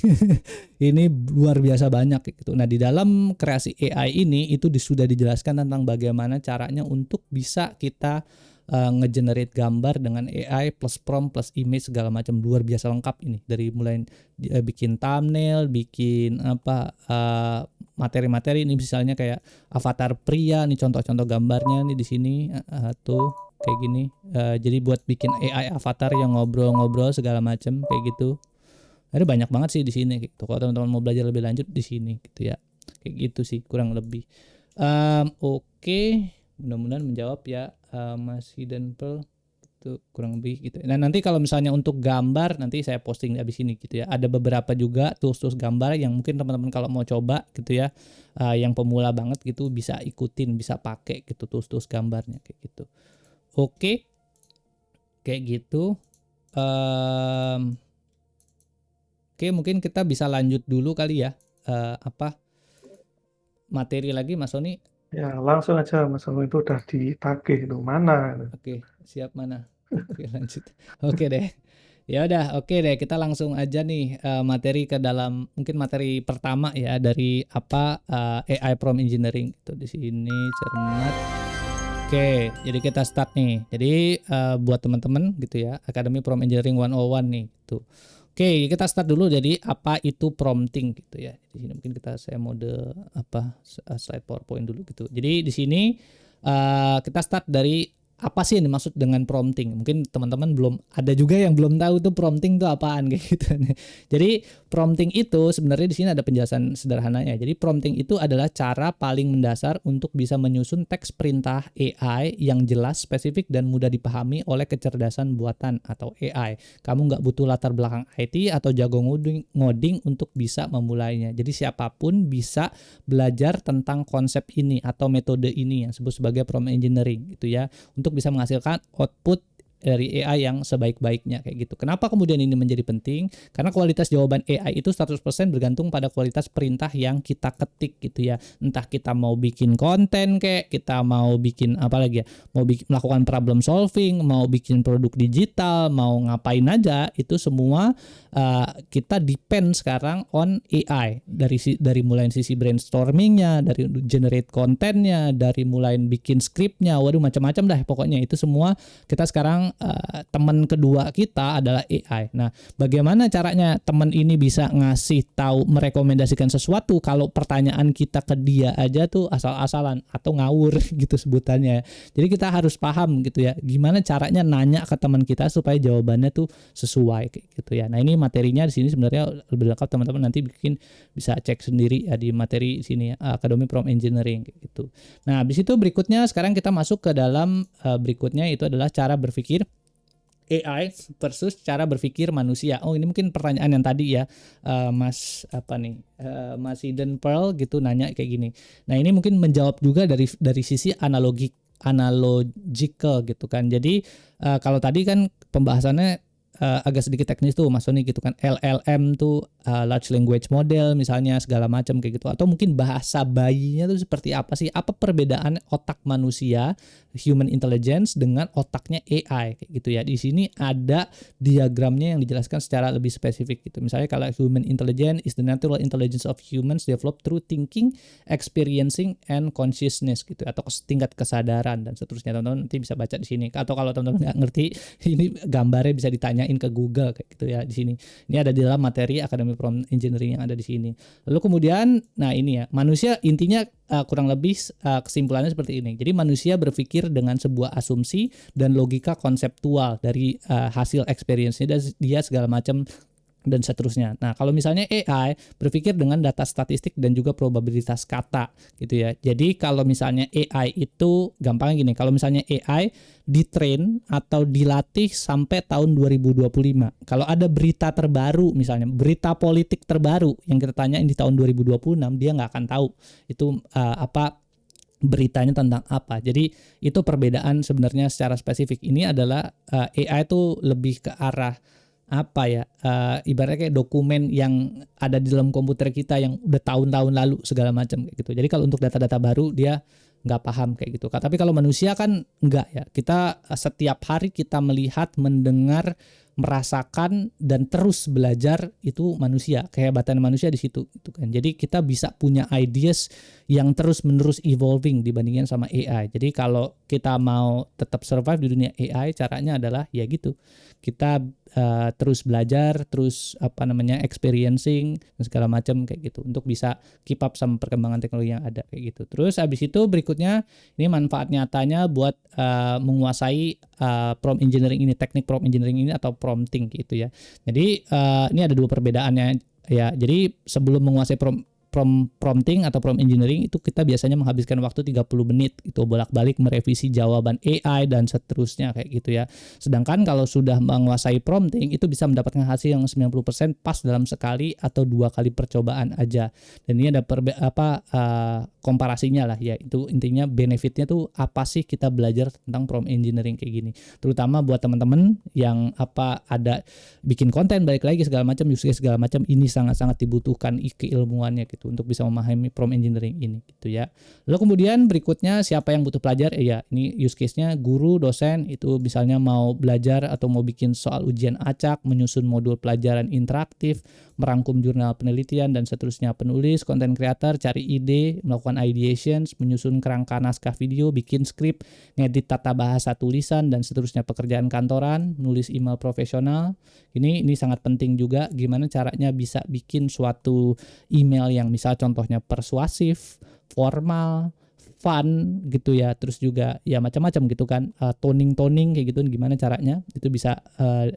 Ini luar biasa banyak gitu. Nah, di dalam kreasi AI ini itu sudah dijelaskan tentang bagaimana caranya untuk bisa kita ngegenerate gambar dengan AI plus prompt plus image segala macam, luar biasa lengkap ini, dari mulai bikin thumbnail, bikin materi-materi ini misalnya kayak avatar pria nih, contoh-contoh gambarnya nih di sini tuh kayak gini. Jadi buat bikin AI avatar yang ngobrol-ngobrol segala macam kayak gitu. Ada banyak banget sih di sini gitu. Kalau teman-teman mau belajar lebih lanjut di sini gitu ya. Kayak gitu sih kurang lebih. Oke. Mudah-mudahan menjawab ya Mas Hidden Pearl itu kurang lebih gitu. Nah, nanti kalau misalnya untuk gambar nanti saya posting abis ini gitu ya. Ada beberapa juga tools-tools gambar yang mungkin teman-teman kalau mau coba gitu ya, yang pemula banget gitu bisa ikutin, bisa pakai gitu tools-tools gambarnya kayak gitu. Oke. Kayak gitu. Oke, mungkin kita bisa lanjut dulu kali ya. Materi lagi Mas Sony? Ya, langsung aja Mas Anu, itu udah ditagih itu mana. Oke, siap mana? Oke, lanjut. Oke deh. Ya udah, oke deh, kita langsung aja nih materi ke dalam, mungkin materi pertama ya dari AI prompt engineering itu di sini cermat. Oke, jadi kita start nih. Jadi buat teman-teman gitu ya, Academy Prompt Engineering 101 nih gitu. Oke, kita start dulu. Jadi apa itu prompting gitu ya. Di sini mungkin saya mode slide PowerPoint dulu gitu. Jadi di sini kita start dari apa sih yang dimaksud dengan prompting. Mungkin teman-teman belum ada juga yang belum tahu tuh prompting itu apaan kayak gitu. Jadi prompting itu sebenarnya di sini ada penjelasan sederhananya. Jadi prompting itu adalah cara paling mendasar untuk bisa menyusun teks perintah AI yang jelas, spesifik dan mudah dipahami oleh kecerdasan buatan atau AI. Kamu nggak butuh latar belakang IT atau jago ngoding untuk bisa memulainya. Jadi siapapun bisa belajar tentang konsep ini atau metode ini yang disebut sebagai prompt engineering gitu ya, untuk bisa menghasilkan output dari AI yang sebaik-baiknya kayak gitu. Kenapa kemudian ini menjadi penting? Karena kualitas jawaban AI itu 100% bergantung pada kualitas perintah yang kita ketik gitu ya. Entah kita mau bikin konten kayak, kita mau bikin apa lagi ya, mau melakukan problem solving, mau bikin produk digital, mau ngapain aja, itu semua kita depend sekarang on AI. Dari mulai sisi brainstormingnya, dari generate kontennya, dari mulai bikin skripnya, waduh macam-macam dah pokoknya. Itu semua kita sekarang teman kedua kita adalah AI. Nah, bagaimana caranya teman ini bisa ngasih tahu, merekomendasikan sesuatu kalau pertanyaan kita ke dia aja tuh asal-asalan atau ngawur gitu sebutannya. Jadi kita harus paham gitu ya, gimana caranya nanya ke teman kita supaya jawabannya tuh sesuai kayak gitu ya. Nah, ini materinya di sini sebenarnya lebih lengkap, teman-teman nanti bisa cek sendiri ya di materi sini ya, Academy Prompt Engineering kayak gitu. Nah, habis itu berikutnya sekarang kita masuk ke dalam berikutnya, itu adalah cara berpikir AI versus cara berpikir manusia. Oh, ini mungkin pertanyaan yang tadi ya, Mas Mas Hidden Pearl gitu nanya kayak gini. Nah, ini mungkin menjawab juga dari sisi analogical gitu kan. Jadi kalau tadi kan pembahasannya agak sedikit teknis tuh Mas Sony gitu kan. LLM tuh large language model misalnya segala macam kayak gitu, atau mungkin bahasa bayinya tuh seperti apa sih? Apa perbedaan otak manusia human intelligence dengan otaknya AI kayak gitu ya. Di sini ada diagramnya yang dijelaskan secara lebih spesifik gitu. Misalnya kalau human intelligence is the natural intelligence of humans developed through thinking, experiencing, and consciousness gitu, atau tingkat kesadaran dan seterusnya. Teman-teman nanti bisa baca di sini. Atau kalau teman-teman nggak ngerti, ini gambarnya bisa ditanyain ke Google kayak gitu ya di sini. Ini ada di dalam materi Academy Prompt Engineering yang ada di sini. Lalu kemudian, nah ini ya, manusia intinya kurang lebih kesimpulannya seperti ini. Jadi manusia berpikir dengan sebuah asumsi dan logika konseptual dari hasil experience-nya dan dia segala macam dan seterusnya. Nah, kalau misalnya AI berpikir dengan data statistik dan juga probabilitas kata gitu ya. Jadi kalau misalnya AI itu gampangnya gini, kalau misalnya AI ditrain atau dilatih sampai tahun 2025. Kalau ada berita terbaru misalnya, berita politik terbaru yang kita tanyain di tahun 2026, dia nggak akan tahu itu apa beritanya tentang apa. Jadi itu perbedaan sebenarnya secara spesifik. Ini adalah AI itu lebih ke arah apa ya, ibaratnya kayak dokumen yang ada di dalam komputer kita yang udah tahun-tahun lalu segala macam kayak gitu. Jadi kalau untuk data-data baru dia nggak paham kayak gitu. Tapi kalau manusia kan enggak ya. Kita setiap hari kita melihat, mendengar, merasakan dan terus belajar, itu manusia. Kehebatan manusia di situ gitu kan. Jadi kita bisa punya ideas yang terus-menerus evolving dibandingkan sama AI. Jadi kalau kita mau tetap survive di dunia AI, caranya adalah ya gitu. Kita terus belajar, terus experiencing dan segala macam kayak gitu untuk bisa keep up sama perkembangan teknologi yang ada kayak gitu. Terus habis itu berikutnya ini manfaat nyatanya buat menguasai prompt engineering ini, teknik prompt engineering ini atau prompting gitu ya. Jadi ini ada dua perbedaannya ya. Jadi sebelum menguasai prompting atau prompt engineering itu kita biasanya menghabiskan waktu 30 menit itu bolak-balik merevisi jawaban AI dan seterusnya kayak gitu ya. Sedangkan kalau sudah menguasai prompting itu bisa mendapatkan hasil yang 90% pas dalam sekali atau 2 kali percobaan aja. Dan ini ada komparasinya lah ya. Itu intinya benefitnya tuh apa sih kita belajar tentang prompt engineering kayak gini. Terutama buat teman-teman yang ada bikin konten balik lagi segala macam, use case segala macam, ini sangat-sangat dibutuhkan keilmuannya gitu untuk bisa memahami prompt engineering ini gitu ya. Lalu kemudian berikutnya siapa yang butuh pelajar? Ya ini use case-nya guru, dosen itu misalnya mau belajar atau mau bikin soal ujian acak, menyusun modul pelajaran interaktif, merangkum jurnal penelitian dan seterusnya, penulis, content creator, cari ide, melakukan ideation, menyusun kerangka naskah video, bikin skrip, ngedit tata bahasa tulisan dan seterusnya, pekerjaan kantoran, nulis email profesional. Ini sangat penting juga gimana caranya bisa bikin suatu email yang misal contohnya persuasif, formal, fun gitu ya, terus juga ya macam-macam gitu kan, toning kayak gitu, gimana caranya itu bisa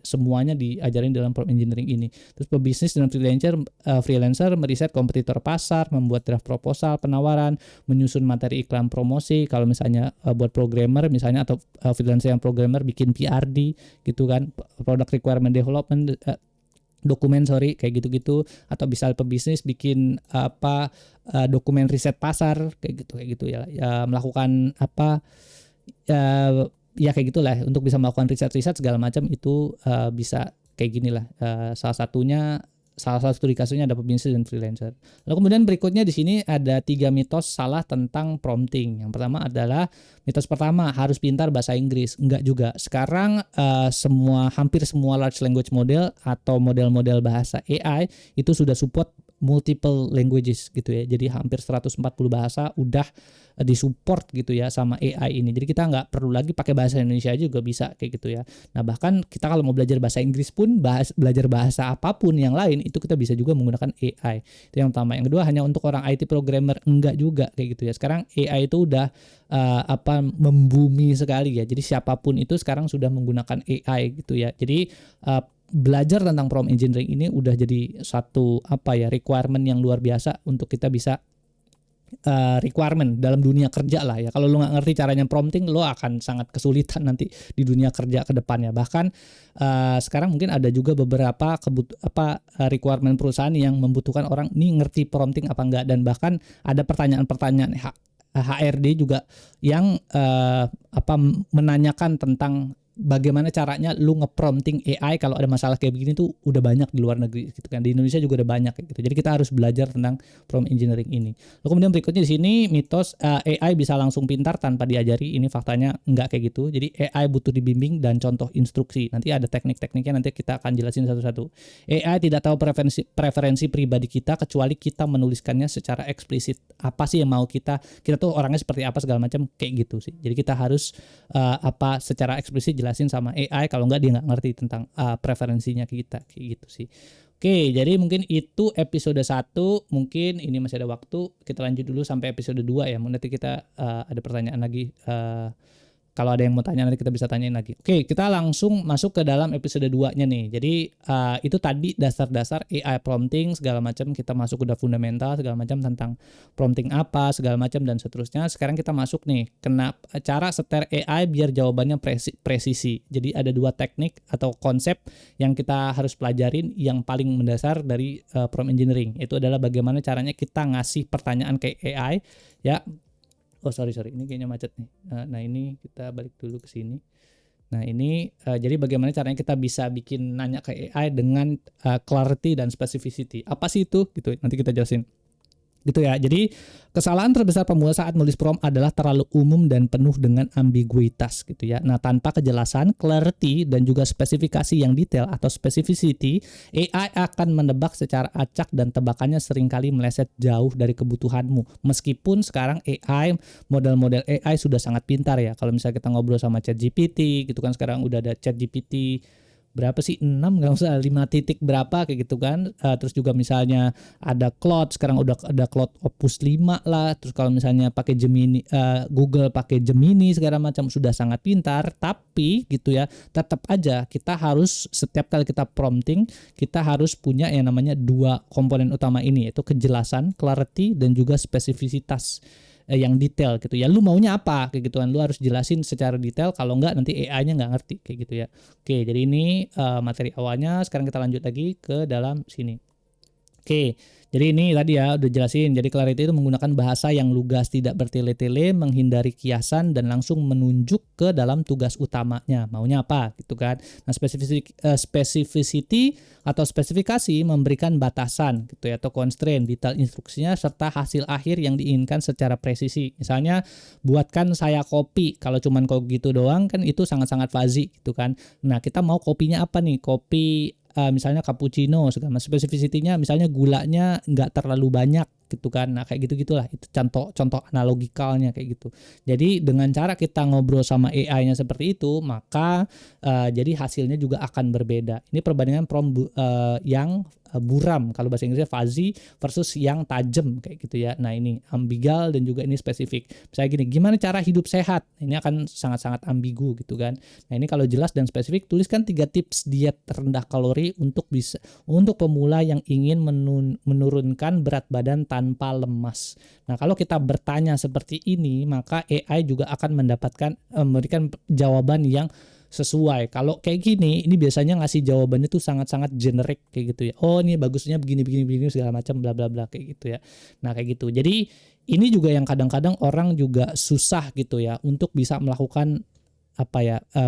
semuanya diajarin dalam prompt engineering ini. Terus pebisnis dan freelancer meriset kompetitor pasar, membuat draft proposal penawaran, menyusun materi iklan promosi. Kalau misalnya buat programmer misalnya atau freelancer yang programmer bikin PRD gitu kan, product requirement development dokumen kayak gitu-gitu, atau bisa pebisnis bikin dokumen riset pasar kayak gitu ya, melakukan ya kayak gitulah untuk bisa melakukan riset segala macam itu bisa kayak gini lah. Salah satu studi kasusnya ada pebisnis dan freelancer. Lalu kemudian berikutnya di sini ada 3 mitos salah tentang prompting. Yang pertama adalah mitos pertama, harus pintar bahasa Inggris. Enggak juga. Sekarang hampir semua large language model atau model-model bahasa AI itu sudah support multiple languages gitu ya. Jadi hampir 140 bahasa udah disupport gitu ya sama AI ini. Jadi kita nggak perlu lagi pakai bahasa Indonesia aja juga bisa kayak gitu ya. Nah bahkan kita kalau mau belajar bahasa Inggris pun, belajar bahasa apapun yang lain itu kita bisa juga menggunakan AI. Itu yang pertama. Yang kedua, hanya untuk orang IT programmer, enggak juga kayak gitu ya. Sekarang AI itu udah membumi sekali ya. Jadi siapapun itu sekarang sudah menggunakan AI gitu ya. Jadi belajar tentang prompt engineering ini udah jadi satu requirement yang luar biasa untuk kita bisa requirement dalam dunia kerja lah ya. Kalau lo nggak ngerti caranya prompting, lo akan sangat kesulitan nanti di dunia kerja ke depannya. Bahkan sekarang mungkin ada juga beberapa requirement perusahaan yang membutuhkan orang ini ngerti prompting apa enggak, dan bahkan ada pertanyaan-pertanyaan HRD juga yang menanyakan tentang bagaimana caranya lu nge-prompting AI kalau ada masalah kayak begini tuh udah banyak di luar negeri gitu kan. Di Indonesia juga udah banyak kayak gitu. Jadi kita harus belajar tentang prompt engineering ini. Lalu kemudian berikutnya di sini mitos AI bisa langsung pintar tanpa diajari. Ini faktanya enggak kayak gitu. Jadi AI butuh dibimbing dan contoh instruksi. Nanti ada teknik-tekniknya, nanti kita akan jelasin satu-satu. AI tidak tahu preferensi pribadi kita kecuali kita menuliskannya secara eksplisit. Apa sih yang mau kita tuh orangnya seperti apa segala macam kayak gitu sih. Jadi kita harus secara eksplisit jelasin sama AI, kalau enggak dia nggak ngerti tentang preferensinya kita kayak gitu sih. Oke, jadi mungkin itu episode 1, mungkin ini masih ada waktu, kita lanjut dulu sampai episode 2 ya. Nanti kita ada pertanyaan lagi, kalau ada yang mau tanya nanti kita bisa tanyain lagi. Oke, kita langsung masuk ke dalam episode 2-nya nih. Jadi itu tadi dasar-dasar AI prompting segala macam, kita masuk udah fundamental segala macam tentang prompting apa segala macam dan seterusnya. Sekarang kita masuk nih cara setel AI biar jawabannya presisi. Jadi ada 2 teknik atau konsep yang kita harus pelajarin yang paling mendasar dari prompt engineering. Itu adalah bagaimana caranya kita ngasih pertanyaan ke AI ya. Oh sorry, ini kayaknya macet nih. Nah ini kita balik dulu ke sini. Nah ini jadi bagaimana caranya kita bisa bikin nanya ke AI dengan clarity dan specificity. Apa sih itu? Gitu. Nanti kita jelasin. Gitu ya. Jadi kesalahan terbesar pemula saat menulis prompt adalah terlalu umum dan penuh dengan ambiguitas gitu ya. Nah, tanpa kejelasan, clarity dan juga spesifikasi yang detail atau specificity, AI akan menebak secara acak dan tebakannya seringkali meleset jauh dari kebutuhanmu. Meskipun sekarang model-model AI sudah sangat pintar ya. Kalau misalnya kita ngobrol sama ChatGPT gitu kan, sekarang udah ada ChatGPT berapa sih, 6 nggak usah 5 titik berapa kayak gitu kan. Terus juga misalnya ada Claude, sekarang udah ada Claude Opus 5 lah. Terus kalau misalnya pakai Gemini, Google pakai Gemini segala macam, sudah sangat pintar. Tapi gitu ya, tetap aja kita harus setiap kali kita prompting, kita harus punya yang namanya 2 komponen utama ini, yaitu kejelasan, clarity, dan juga spesifisitas yang detail gitu ya. Lu maunya apa kayak gitu kan, lu harus jelasin secara detail, kalau enggak nanti AI-nya nggak ngerti kayak gitu ya. Oke, jadi ini materi awalnya. Sekarang kita lanjut lagi ke dalam sini. Oke, jadi ini tadi ya udah jelasin. Jadi clarity itu menggunakan bahasa yang lugas, tidak bertele-tele, menghindari kiasan dan langsung menunjuk ke dalam tugas utamanya. Maunya apa gitu kan. Nah, specificity atau spesifikasi memberikan batasan gitu ya, atau constraint, detail instruksinya serta hasil akhir yang diinginkan secara presisi. Misalnya buatkan saya kopi. Kalau cuman kok gitu doang kan itu sangat-sangat fuzzy gitu kan. Nah, kita mau kopinya apa nih? Kopi misalnya cappuccino, segala spesifisitinya misalnya gulanya nggak terlalu banyak gitu kan. Nah kayak gitu-gitulah, itu contoh analogikalnya kayak gitu. Jadi dengan cara kita ngobrol sama AI-nya seperti itu, maka jadi hasilnya juga akan berbeda. Ini perbandingan prompt yang buram, kalau bahasa Inggrisnya fuzzy versus yang tajam kayak gitu ya. Nah ini ambigal dan juga ini spesifik. Misalnya gini, gimana cara hidup sehat? Ini akan sangat-sangat ambigu gitu kan. Nah ini kalau jelas dan spesifik, tuliskan 3 tips diet rendah kalori untuk pemula yang ingin menurunkan berat badan tanpa lemas. Nah kalau kita bertanya seperti ini, maka AI juga akan memberikan jawaban yang sesuai. Kalau kayak gini, ini biasanya ngasih jawabannya tuh sangat-sangat generik kayak gitu ya. Oh, ini bagusnya begini segala macam bla bla bla kayak gitu ya. Nah, kayak gitu. Jadi ini juga yang kadang-kadang orang juga susah gitu ya untuk bisa melakukan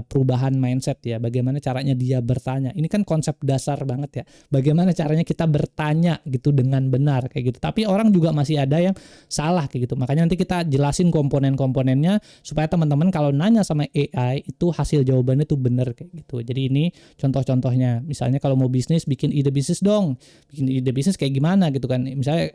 perubahan mindset ya. Bagaimana caranya dia bertanya. Ini kan konsep dasar banget ya. Bagaimana caranya kita bertanya gitu dengan benar kayak gitu. Tapi orang juga masih ada yang salah kayak gitu. Makanya nanti kita jelasin komponen-komponennya supaya teman-teman kalau nanya sama AI itu hasil jawabannya tuh benar kayak gitu. Jadi ini contoh-contohnya. Misalnya kalau mau bisnis, bikin ide bisnis dong. Bikin ide bisnis kayak gimana gitu kan. Misalnya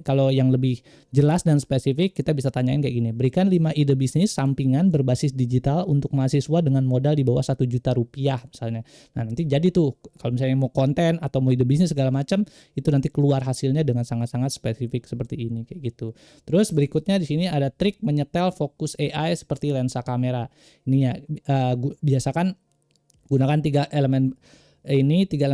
kalau yang lebih jelas dan spesifik, kita bisa tanyain kayak gini. Berikan 5 ide bisnis sampingan berbasis digital untuk mahasiswa dengan modal di bawah 1 juta rupiah misalnya. Nah nanti jadi tuh kalau misalnya mau konten atau mau ide bisnis segala macam, itu nanti keluar hasilnya dengan sangat-sangat spesifik seperti ini kayak gitu. Terus berikutnya di sini ada trik menyetel fokus AI seperti lensa kamera. Ini ya biasakan gunakan 3 elemen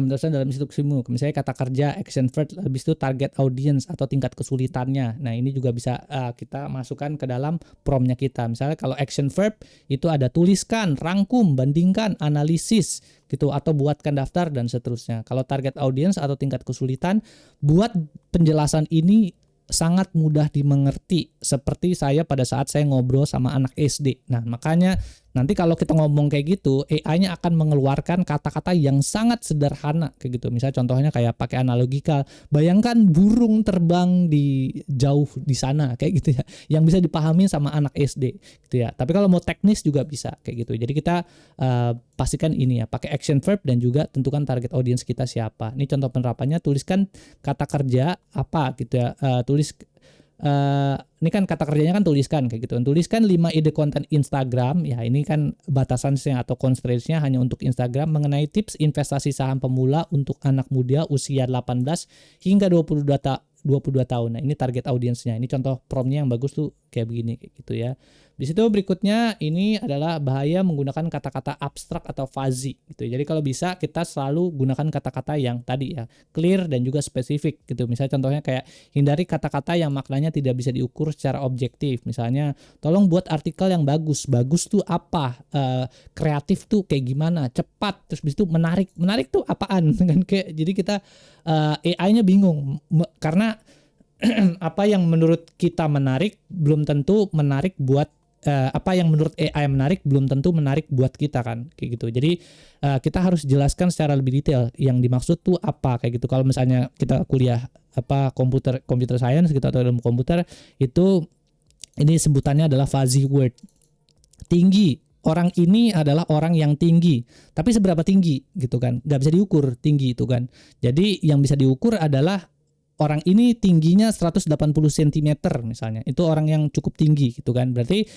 dasar dalam instruksimu. Misalnya kata kerja, action verb, habis itu target audience atau tingkat kesulitannya. Nah ini juga bisa kita masukkan ke dalam promptnya kita. Misalnya kalau action verb itu ada tuliskan, rangkum, bandingkan, analisis gitu, atau buatkan daftar dan seterusnya. Kalau target audience atau tingkat kesulitan, buat penjelasan ini sangat mudah dimengerti seperti saya pada saat saya ngobrol sama anak SD. Nah makanya Nanti kalau kita ngomong kayak gitu, AI-nya akan mengeluarkan kata-kata yang sangat sederhana kayak gitu. Misalnya contohnya kayak pakai analogika, bayangkan burung terbang di jauh di sana kayak gitu ya, yang bisa dipahami sama anak SD gitu ya. Tapi kalau mau teknis juga bisa kayak gitu. Jadi kita pastikan ini ya, pakai action verb dan juga tentukan target audience kita siapa. Ini contoh penerapannya, tuliskan kata kerja apa gitu ya. Ini kan kata kerjanya kan tuliskan kayak gitu. Tuliskan 5 ide konten Instagram. Ya, ini kan batasannya atau constraints-nya hanya untuk Instagram mengenai tips investasi saham pemula untuk anak muda usia 18 hingga 22 tahun. Nah, ini target audiensnya. Ini contoh prompt-nya yang bagus tuh kayak begini kayak gitu ya. Di situ berikutnya ini adalah bahaya menggunakan kata-kata abstrak atau fuzzy gitu. Jadi kalau bisa kita selalu gunakan kata-kata yang tadi ya, clear dan juga spesifik gitu. Misalnya contohnya kayak hindari kata-kata yang maknanya tidak bisa diukur secara objektif. Misalnya, tolong buat artikel yang bagus. Bagus tuh apa? Kreatif tuh kayak gimana? Cepat. Terus bis itu menarik. Menarik tuh apaan? Kan kayak jadi kita AI-nya bingung karena apa yang menurut kita menarik belum tentu menarik buat apa yang menurut AI menarik belum tentu menarik buat kita kan kayak gitu. Jadi kita harus jelaskan secara lebih detail yang dimaksud tuh apa kayak gitu. Kalau misalnya kita kuliah apa computer science gitu atau ilmu komputer itu ini sebutannya adalah fuzzy word. Tinggi, orang ini adalah orang yang tinggi, tapi seberapa tinggi gitu kan, nggak bisa diukur tinggi itu kan. Jadi yang bisa diukur adalah orang ini tingginya 180 cm misalnya, itu orang yang cukup tinggi gitu kan. Berarti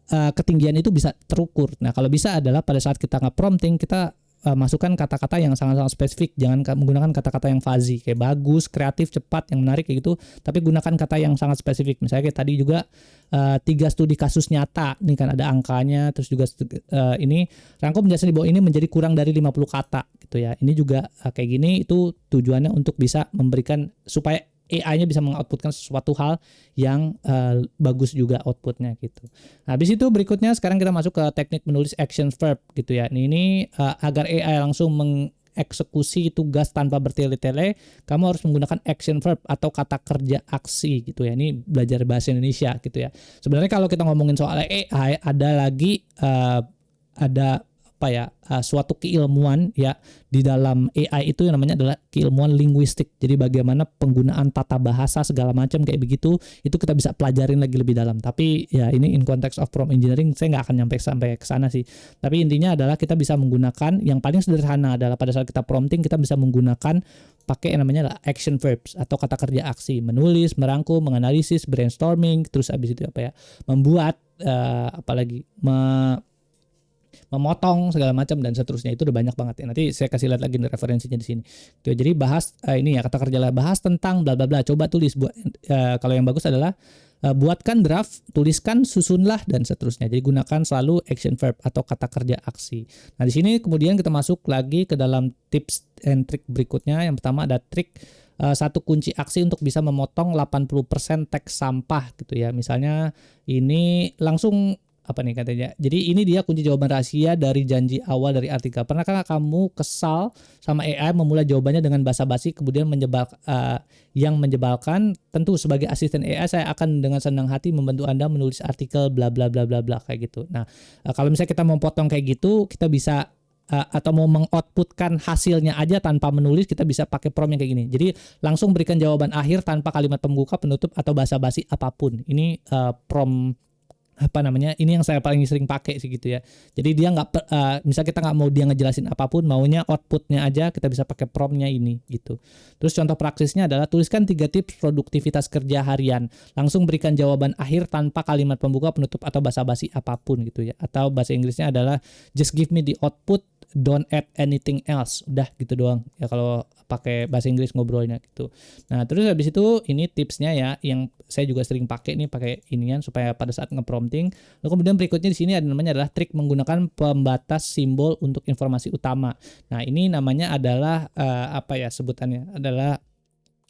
ketinggian itu bisa terukur. Nah kalau bisa adalah pada saat kita nge-prompting kita masukkan kata-kata yang sangat-sangat spesifik, jangan menggunakan kata-kata yang fuzzy kayak bagus, kreatif, cepat, yang menarik kayak gitu, tapi gunakan kata yang sangat spesifik. Misalnya kayak tadi juga 3 studi kasus nyata, ini kan ada angkanya, terus juga ini rangkum penjelasan di bawah ini menjadi kurang dari 50 kata gitu ya. Ini juga kayak gini, itu tujuannya untuk bisa memberikan supaya AI-nya bisa mengoutputkan sesuatu hal yang bagus juga outputnya gitu. Nah, habis itu berikutnya sekarang kita masuk ke teknik menulis action verb gitu ya. Ini agar AI langsung mengeksekusi tugas tanpa bertele-tele, kamu harus menggunakan action verb atau kata kerja aksi gitu ya. Ini belajar bahasa Indonesia gitu ya. Sebenarnya kalau kita ngomongin soal AI ada lagi ada apa ya suatu keilmuan ya di dalam AI itu yang namanya adalah keilmuan linguistik. Jadi bagaimana penggunaan tata bahasa segala macam kayak begitu itu kita bisa pelajarin lagi lebih dalam. Tapi ya ini in context of prompt engineering saya nggak akan nyampe sampai ke sana sih. Tapi intinya adalah kita bisa menggunakan yang paling sederhana adalah pada saat kita prompting kita bisa menggunakan pakai yang namanya action verbs atau kata kerja aksi, menulis, merangkum, menganalisis, brainstorming, terus habis itu apa ya membuat apalagi memotong segala macam dan seterusnya. Itu udah banyak banget ya. Nanti saya kasih lihat lagi referensinya di sini. Tuh, jadi bahas ini ya kata kerja lah, bahas tentang bla bla bla. Coba tulis buat kalau yang bagus adalah buatkan draft, tuliskan, susunlah dan seterusnya. Jadi gunakan selalu action verb atau kata kerja aksi. Nah, di sini kemudian kita masuk lagi ke dalam tips and trick berikutnya. Yang pertama ada trik satu kunci aksi untuk bisa memotong 80% teks sampah gitu ya. Misalnya ini langsung apa nih katanya. Jadi ini dia kunci jawaban rahasia dari janji awal dari artikel. Pernahkah kamu kesal sama AI memulai jawabannya dengan basa-basi kemudian yang menjebalkan? Tentu sebagai asisten AI saya akan dengan senang hati membantu Anda menulis artikel bla bla bla bla bla kayak gitu. Nah, kalau misalnya kita mau potong kayak gitu, kita bisa atau mau mengoutputkan hasilnya aja tanpa menulis, kita bisa pakai prompt yang kayak gini. Jadi langsung berikan jawaban akhir tanpa kalimat pembuka, penutup atau basa-basi apapun. Ini prompt apa namanya, ini yang saya paling sering pakai sih gitu ya. Jadi dia nggak misal kita nggak mau dia ngejelasin apapun, maunya outputnya aja, kita bisa pakai promptnya ini gitu. Terus contoh praksisnya adalah tuliskan 3 tips produktivitas kerja harian, langsung berikan jawaban akhir tanpa kalimat pembuka, penutup atau basa-basi apapun gitu ya. Atau bahasa Inggrisnya adalah just give me the output, don't add anything else. Udah gitu doang ya kalau pakai bahasa Inggris ngobrolnya gitu. Nah, terus habis itu ini tipsnya ya yang saya juga sering pakai nih, pakai inian supaya pada saat ngeprompting. Lalu kemudian berikutnya di sini ada namanya adalah trik menggunakan pembatas simbol untuk informasi utama. Nah, ini namanya adalah apa ya sebutannya adalah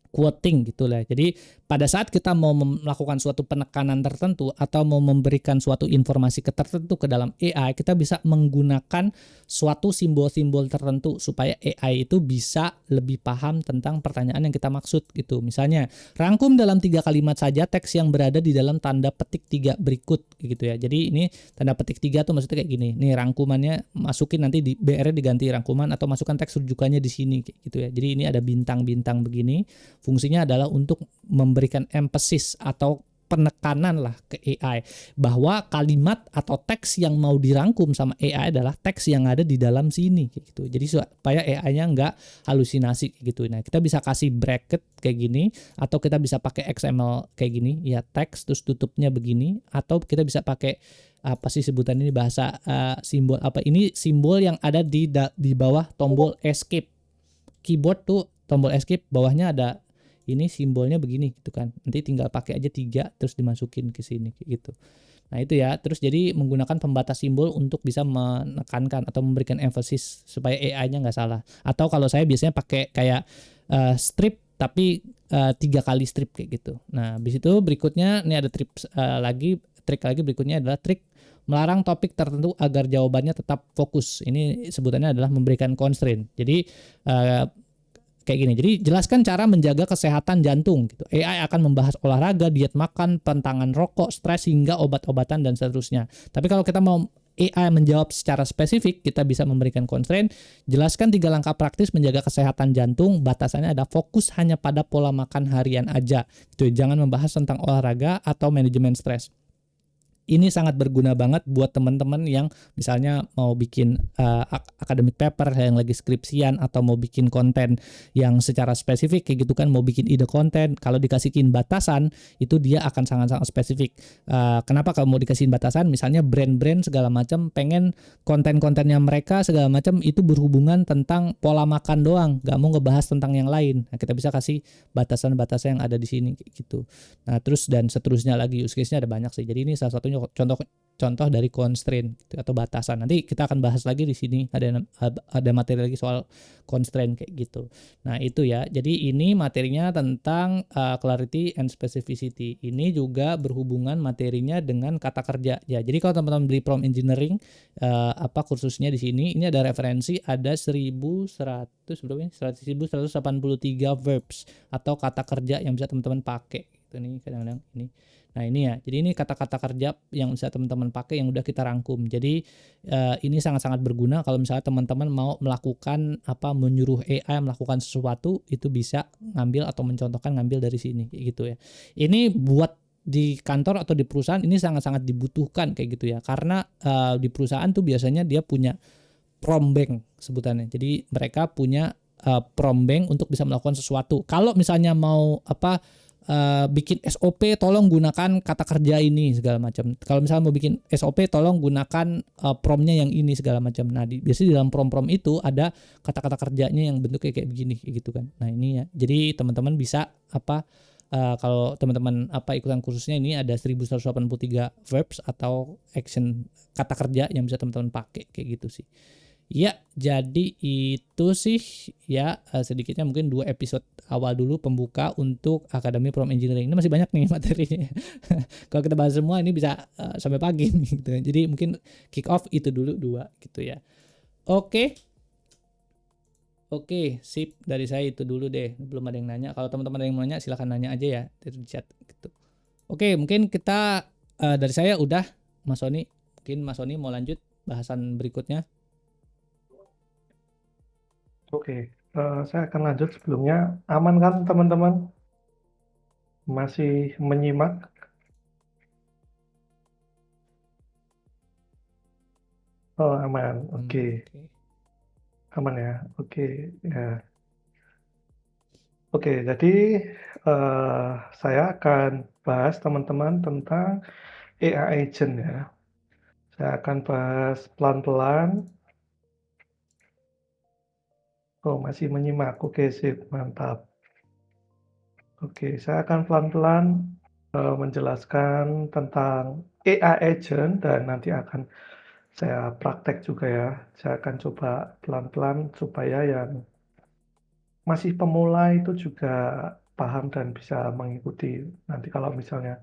quoting gitu lah. Jadi pada saat kita mau melakukan suatu penekanan tertentu atau mau memberikan suatu informasi tertentu ke dalam AI, kita bisa menggunakan suatu simbol-simbol tertentu supaya AI itu bisa lebih paham tentang pertanyaan yang kita maksud gitu. Misalnya, rangkum dalam 3 kalimat saja teks yang berada di dalam tanda petik 3 berikut gitu ya. Jadi ini tanda petik 3 tuh maksudnya kayak gini. Nih rangkumannya masukin nanti di BR diganti rangkuman atau masukkan teks rujukannya di sini gitu ya. Jadi ini ada bintang-bintang begini. Fungsinya adalah untuk memberikan emphasis atau penekanan lah ke AI bahwa kalimat atau teks yang mau dirangkum sama AI adalah teks yang ada di dalam sini gitu. Jadi supaya AI-nya nggak halusinasi gitu. Nah, kita bisa kasih bracket kayak gini atau kita bisa pakai XML kayak gini ya, teks terus tutupnya begini, atau kita bisa pakai apa sih sebutan ini bahasa simbol apa ini, simbol yang ada di bawah tombol escape keyboard tuh, tombol escape bawahnya ada ini simbolnya begini gitu kan. Nanti tinggal pakai aja 3 terus dimasukin ke sini gitu. Nah itu ya, terus jadi menggunakan pembatas simbol untuk bisa menekankan atau memberikan emphasis supaya AI-nya nggak salah. Atau kalau saya biasanya pakai kayak strip tapi 3 kali strip kayak gitu. Nah habis itu berikutnya ini ada trik lagi berikutnya adalah trik melarang topik tertentu agar jawabannya tetap fokus. Ini sebutannya adalah memberikan constraint. Jadi kayak gini. Jadi jelaskan cara menjaga kesehatan jantung gitu. AI akan membahas olahraga, diet makan, pentangan rokok, stres hingga obat-obatan dan seterusnya. Tapi kalau kita mau AI menjawab secara spesifik, kita bisa memberikan constraint. Jelaskan 3 langkah praktis menjaga kesehatan jantung. Batasannya ada fokus hanya pada pola makan harian aja. Gitu. Jangan membahas tentang olahraga atau manajemen stres. Ini sangat berguna banget buat teman-teman yang misalnya mau bikin academic paper yang lagi skripsian atau mau bikin konten yang secara spesifik kayak gitu kan, mau bikin ide konten. Kalau dikasihin batasan itu dia akan sangat-sangat spesifik. Kenapa kalau mau dikasihin batasan? Misalnya brand-brand segala macam pengen konten-kontennya mereka segala macam itu berhubungan tentang pola makan doang, gak mau ngebahas tentang yang lain. Nah, kita bisa kasih batasan-batasan yang ada di sini kayak gitu. Nah terus dan seterusnya lagi, use case-nya ada banyak sih. Jadi ini salah satunya contoh dari constraint gitu, atau batasan. Nanti kita akan bahas lagi di sini, ada materi lagi soal constraint kayak gitu. Nah itu ya, jadi ini materinya tentang clarity and specificity. Ini juga berhubungan materinya dengan kata kerja ya. Jadi kalau teman-teman beli prompt engineering kursusnya di sini, ini ada referensi, ada 1100 berapa ini? 1183 verbs atau kata kerja yang bisa teman-teman pakai gitu nih kadang-kadang ini. Nah ini ya, jadi ini kata-kata kerja yang bisa teman-teman pakai yang udah kita rangkum. Jadi ini sangat-sangat berguna kalau misalnya teman-teman mau melakukan menyuruh AI melakukan sesuatu, itu bisa ngambil atau mencontohkan ngambil dari sini gitu ya. Ini buat di kantor atau di perusahaan ini sangat-sangat dibutuhkan kayak gitu ya, karena di perusahaan tuh biasanya dia punya prompt bank sebutannya. Jadi mereka punya prompt bank untuk bisa melakukan sesuatu. Kalau misalnya mau bikin SOP tolong gunakan kata kerja ini segala macam. Kalau misalnya mau bikin SOP tolong gunakan promptnya yang ini segala macam. Nah biasanya di dalam prompt itu ada kata-kata kerjanya yang bentuknya kayak begini gitu kan. Nah ini ya, jadi teman-teman bisa kalau teman-teman ikutan kursusnya, ini ada 1183 verbs atau action kata kerja yang bisa teman-teman pakai kayak gitu sih. Ya, jadi itu sih ya sedikitnya mungkin 2 episode awal dulu pembuka untuk Akademi Prompt Engineering. Ini masih banyak nih materinya. Kalau kita bahas semua ini bisa sampai pagi nih gitu. Jadi mungkin kick off itu dulu 2 gitu ya. Oke, sip, dari saya itu dulu deh. Belum ada yang nanya. Kalau teman-teman ada yang mau nanya silahkan nanya aja ya di chat gitu. Oke, mungkin kita dari saya udah, Mas Sony. Mungkin Mas Sony mau lanjut bahasan berikutnya. Oke, saya akan lanjut. Sebelumnya aman kan teman-teman? Masih menyimak? Oh aman, oke. Aman ya, oke ya. Oke, jadi saya akan bahas teman-teman tentang AI agent ya. Saya akan bahas pelan-pelan. Oh, masih menyimak. Oke, sip, mantap. Oke, saya akan pelan-pelan menjelaskan tentang AI agent dan nanti akan saya praktek juga ya. Saya akan coba pelan-pelan supaya yang masih pemula itu juga paham dan bisa mengikuti. Nanti kalau misalnya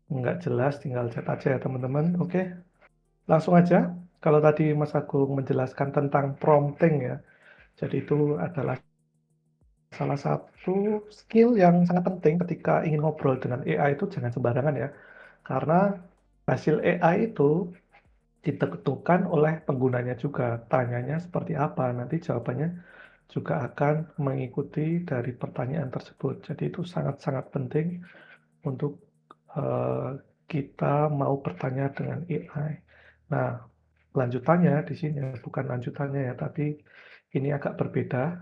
nggak jelas tinggal chat aja ya teman-teman. Oke, langsung aja. Kalau tadi Mas Agung menjelaskan tentang prompting ya, jadi itu adalah salah satu skill yang sangat penting ketika ingin ngobrol dengan AI itu jangan sembarangan ya. Karena hasil AI itu ditentukan oleh penggunanya juga. Tanyanya seperti apa, nanti jawabannya juga akan mengikuti dari pertanyaan tersebut. Jadi itu sangat-sangat penting untuk eh, kita mau bertanya dengan AI. Nah, lanjutannya di sini bukan lanjutannya ya, tapi ini agak berbeda.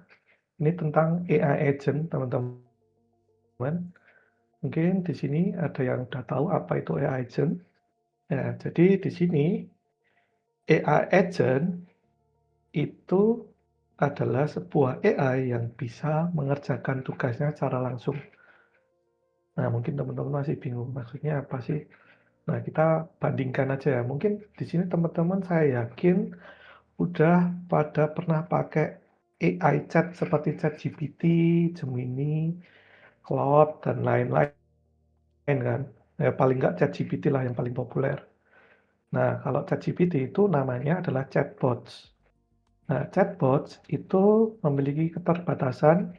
Ini tentang AI agent, teman-teman. Mungkin di sini ada yang udah tahu apa itu AI agent. Ya, jadi di sini AI agent itu adalah sebuah AI yang bisa mengerjakan tugasnya secara langsung. Nah, mungkin teman-teman masih bingung maksudnya apa sih? Nah, kita bandingkan aja ya. Mungkin di sini teman-teman saya yakin udah pada pernah pakai AI chat seperti ChatGPT, Gemini, Claude, dan lain-lain kan. Ya, paling nggak ChatGPT lah yang paling populer. Nah, kalau ChatGPT itu namanya adalah chatbots. Nah, chatbots itu memiliki keterbatasan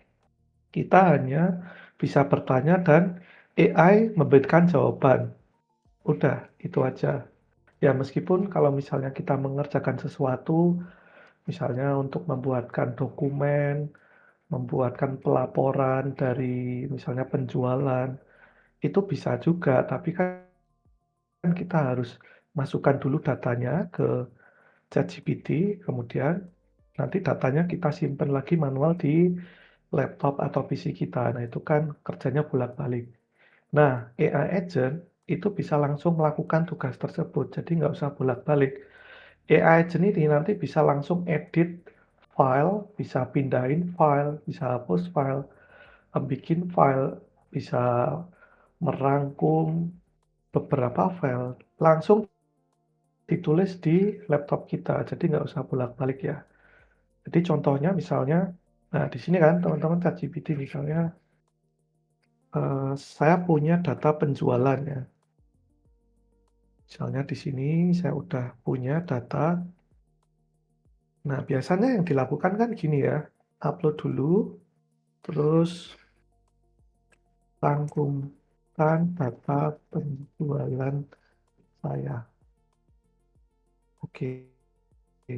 kita hanya bisa bertanya dan AI memberikan jawaban. Udah, itu aja. Ya, meskipun kalau misalnya kita mengerjakan sesuatu, misalnya untuk membuatkan dokumen, membuatkan pelaporan dari misalnya penjualan, itu bisa juga, tapi kan kita harus masukkan dulu datanya ke ChatGPT, kemudian nanti datanya kita simpan lagi manual di laptop atau PC kita. Nah, itu kan kerjanya bolak-balik. Nah, AI agent itu bisa langsung melakukan tugas tersebut, jadi nggak usah bolak-balik. AI agent ini nanti bisa langsung edit file, bisa pindahin file, bisa hapus file, bikin file, bisa merangkum beberapa file, langsung ditulis di laptop kita, jadi nggak usah bolak-balik ya. Jadi contohnya misalnya, nah di sini kan teman-teman ChatGPT misalnya, saya punya data penjualan ya. Misalnya di sini saya udah punya data. Nah, biasanya yang dilakukan kan gini ya, upload dulu, terus rangkumkan data penjualan saya. Oke,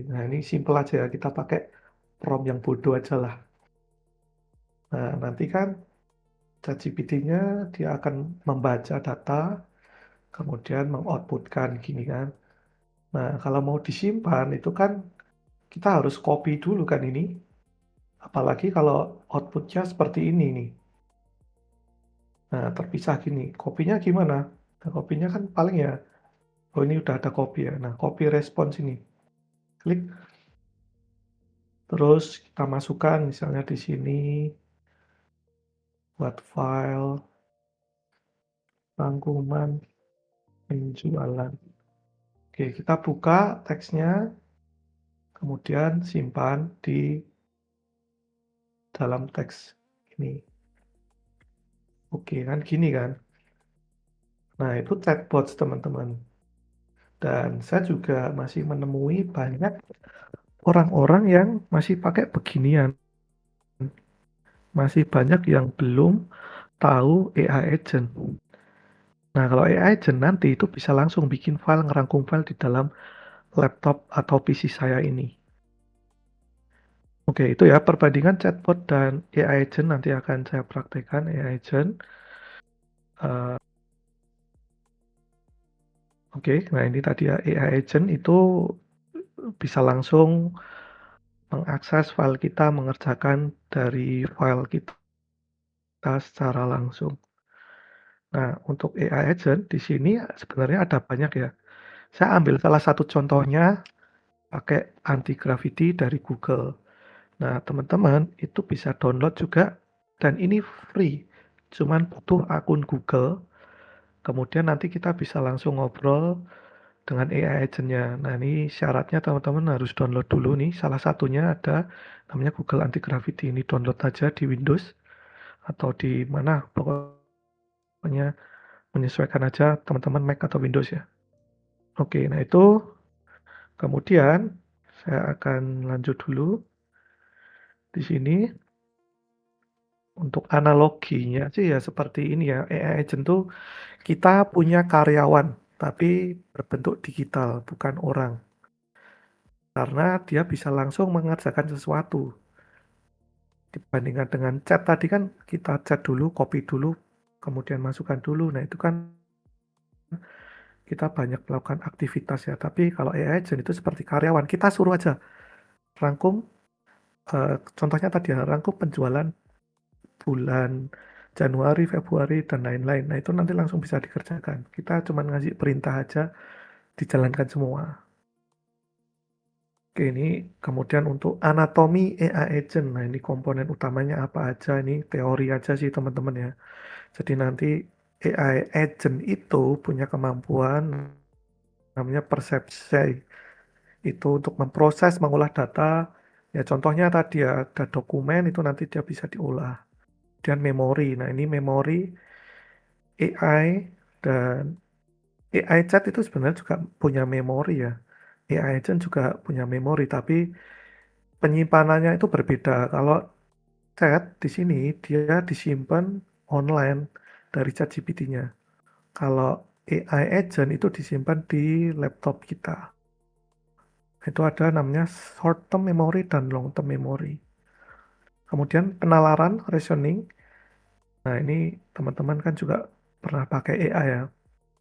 nah ini simple aja ya, kita pakai prompt yang bodoh aja lah. Nah, nanti kan ChatGPT-nya dia akan membaca data, kemudian mengoutputkan gini kan. Nah, kalau mau disimpan itu kan kita harus copy dulu kan ini. Apalagi kalau outputnya seperti ini nih. Nah, terpisah gini. Kopinya gimana? Nah, kopinya kan paling ya, oh ini udah ada copy ya. Nah, copy response ini. Klik, terus kita masukkan misalnya di sini, buat file, rangkuman, penjualan. Oke, kita buka teksnya, kemudian simpan di dalam teks ini. Oke, kan gini kan. Nah, itu chatbots teman-teman. Dan saya juga masih menemui banyak orang-orang yang masih pakai beginian. Masih banyak yang belum tahu AI agent. Nah, kalau AI agent nanti itu bisa langsung bikin file, ngerangkum file di dalam laptop atau PC saya ini. Oke, itu ya perbandingan chatbot dan AI agent nanti akan saya praktekkan AI agent. Uh, Oke, nah ini tadi ya AI agent itu bisa langsung mengakses file kita, mengerjakan dari file kita secara langsung. Nah, untuk AI agent di sini sebenarnya ada banyak ya. Saya ambil salah satu contohnya pakai anti gravity dari Google. Nah, teman-teman itu bisa download juga dan ini free. Cuman butuh akun Google. Kemudian nanti kita bisa langsung ngobrol dengan AI agent-nya. Nah, ini syaratnya teman-teman harus download dulu nih. Salah satunya ada namanya Google Anti Gravity. Ini download aja di Windows atau di mana, pokoknya menyesuaikan aja teman-teman Mac atau Windows ya. Oke, nah itu kemudian saya akan lanjut dulu di sini. Untuk analoginya sih ya seperti ini ya, AI agent tuh kita punya karyawan, tapi berbentuk digital, bukan orang. Karena dia bisa langsung mengerjakan sesuatu. Dibandingkan dengan chat tadi kan kita chat dulu, copy dulu, kemudian masukkan dulu. Nah itu kan kita banyak melakukan aktivitas ya. Tapi kalau AI agent itu seperti karyawan, kita suruh aja rangkum, contohnya tadi ya, rangkum penjualan bulan Januari, Februari, dan lain-lain. Nah itu nanti langsung bisa dikerjakan. Kita cuma ngasih perintah aja, dijalankan semua. Oke, ini kemudian untuk anatomi AI agent. Nah, ini komponen utamanya apa aja? Ini teori aja sih teman-teman ya. Jadi nanti AI agent itu punya kemampuan namanya persepsi. Itu untuk memproses, mengolah data. Ya contohnya tadi ya, ada dokumen itu nanti dia bisa diolah. Dan memori. Nah, ini memori AI dan AI chat itu sebenarnya juga punya memori ya. AI agent juga punya memori, tapi penyimpanannya itu berbeda. Kalau chat di sini dia disimpan online dari ChatGPT-nya. Kalau AI agent itu disimpan di laptop kita. Itu ada namanya short term memory dan long term memory. Kemudian penalaran reasoning. Nah, ini teman-teman kan juga pernah pakai AI ya.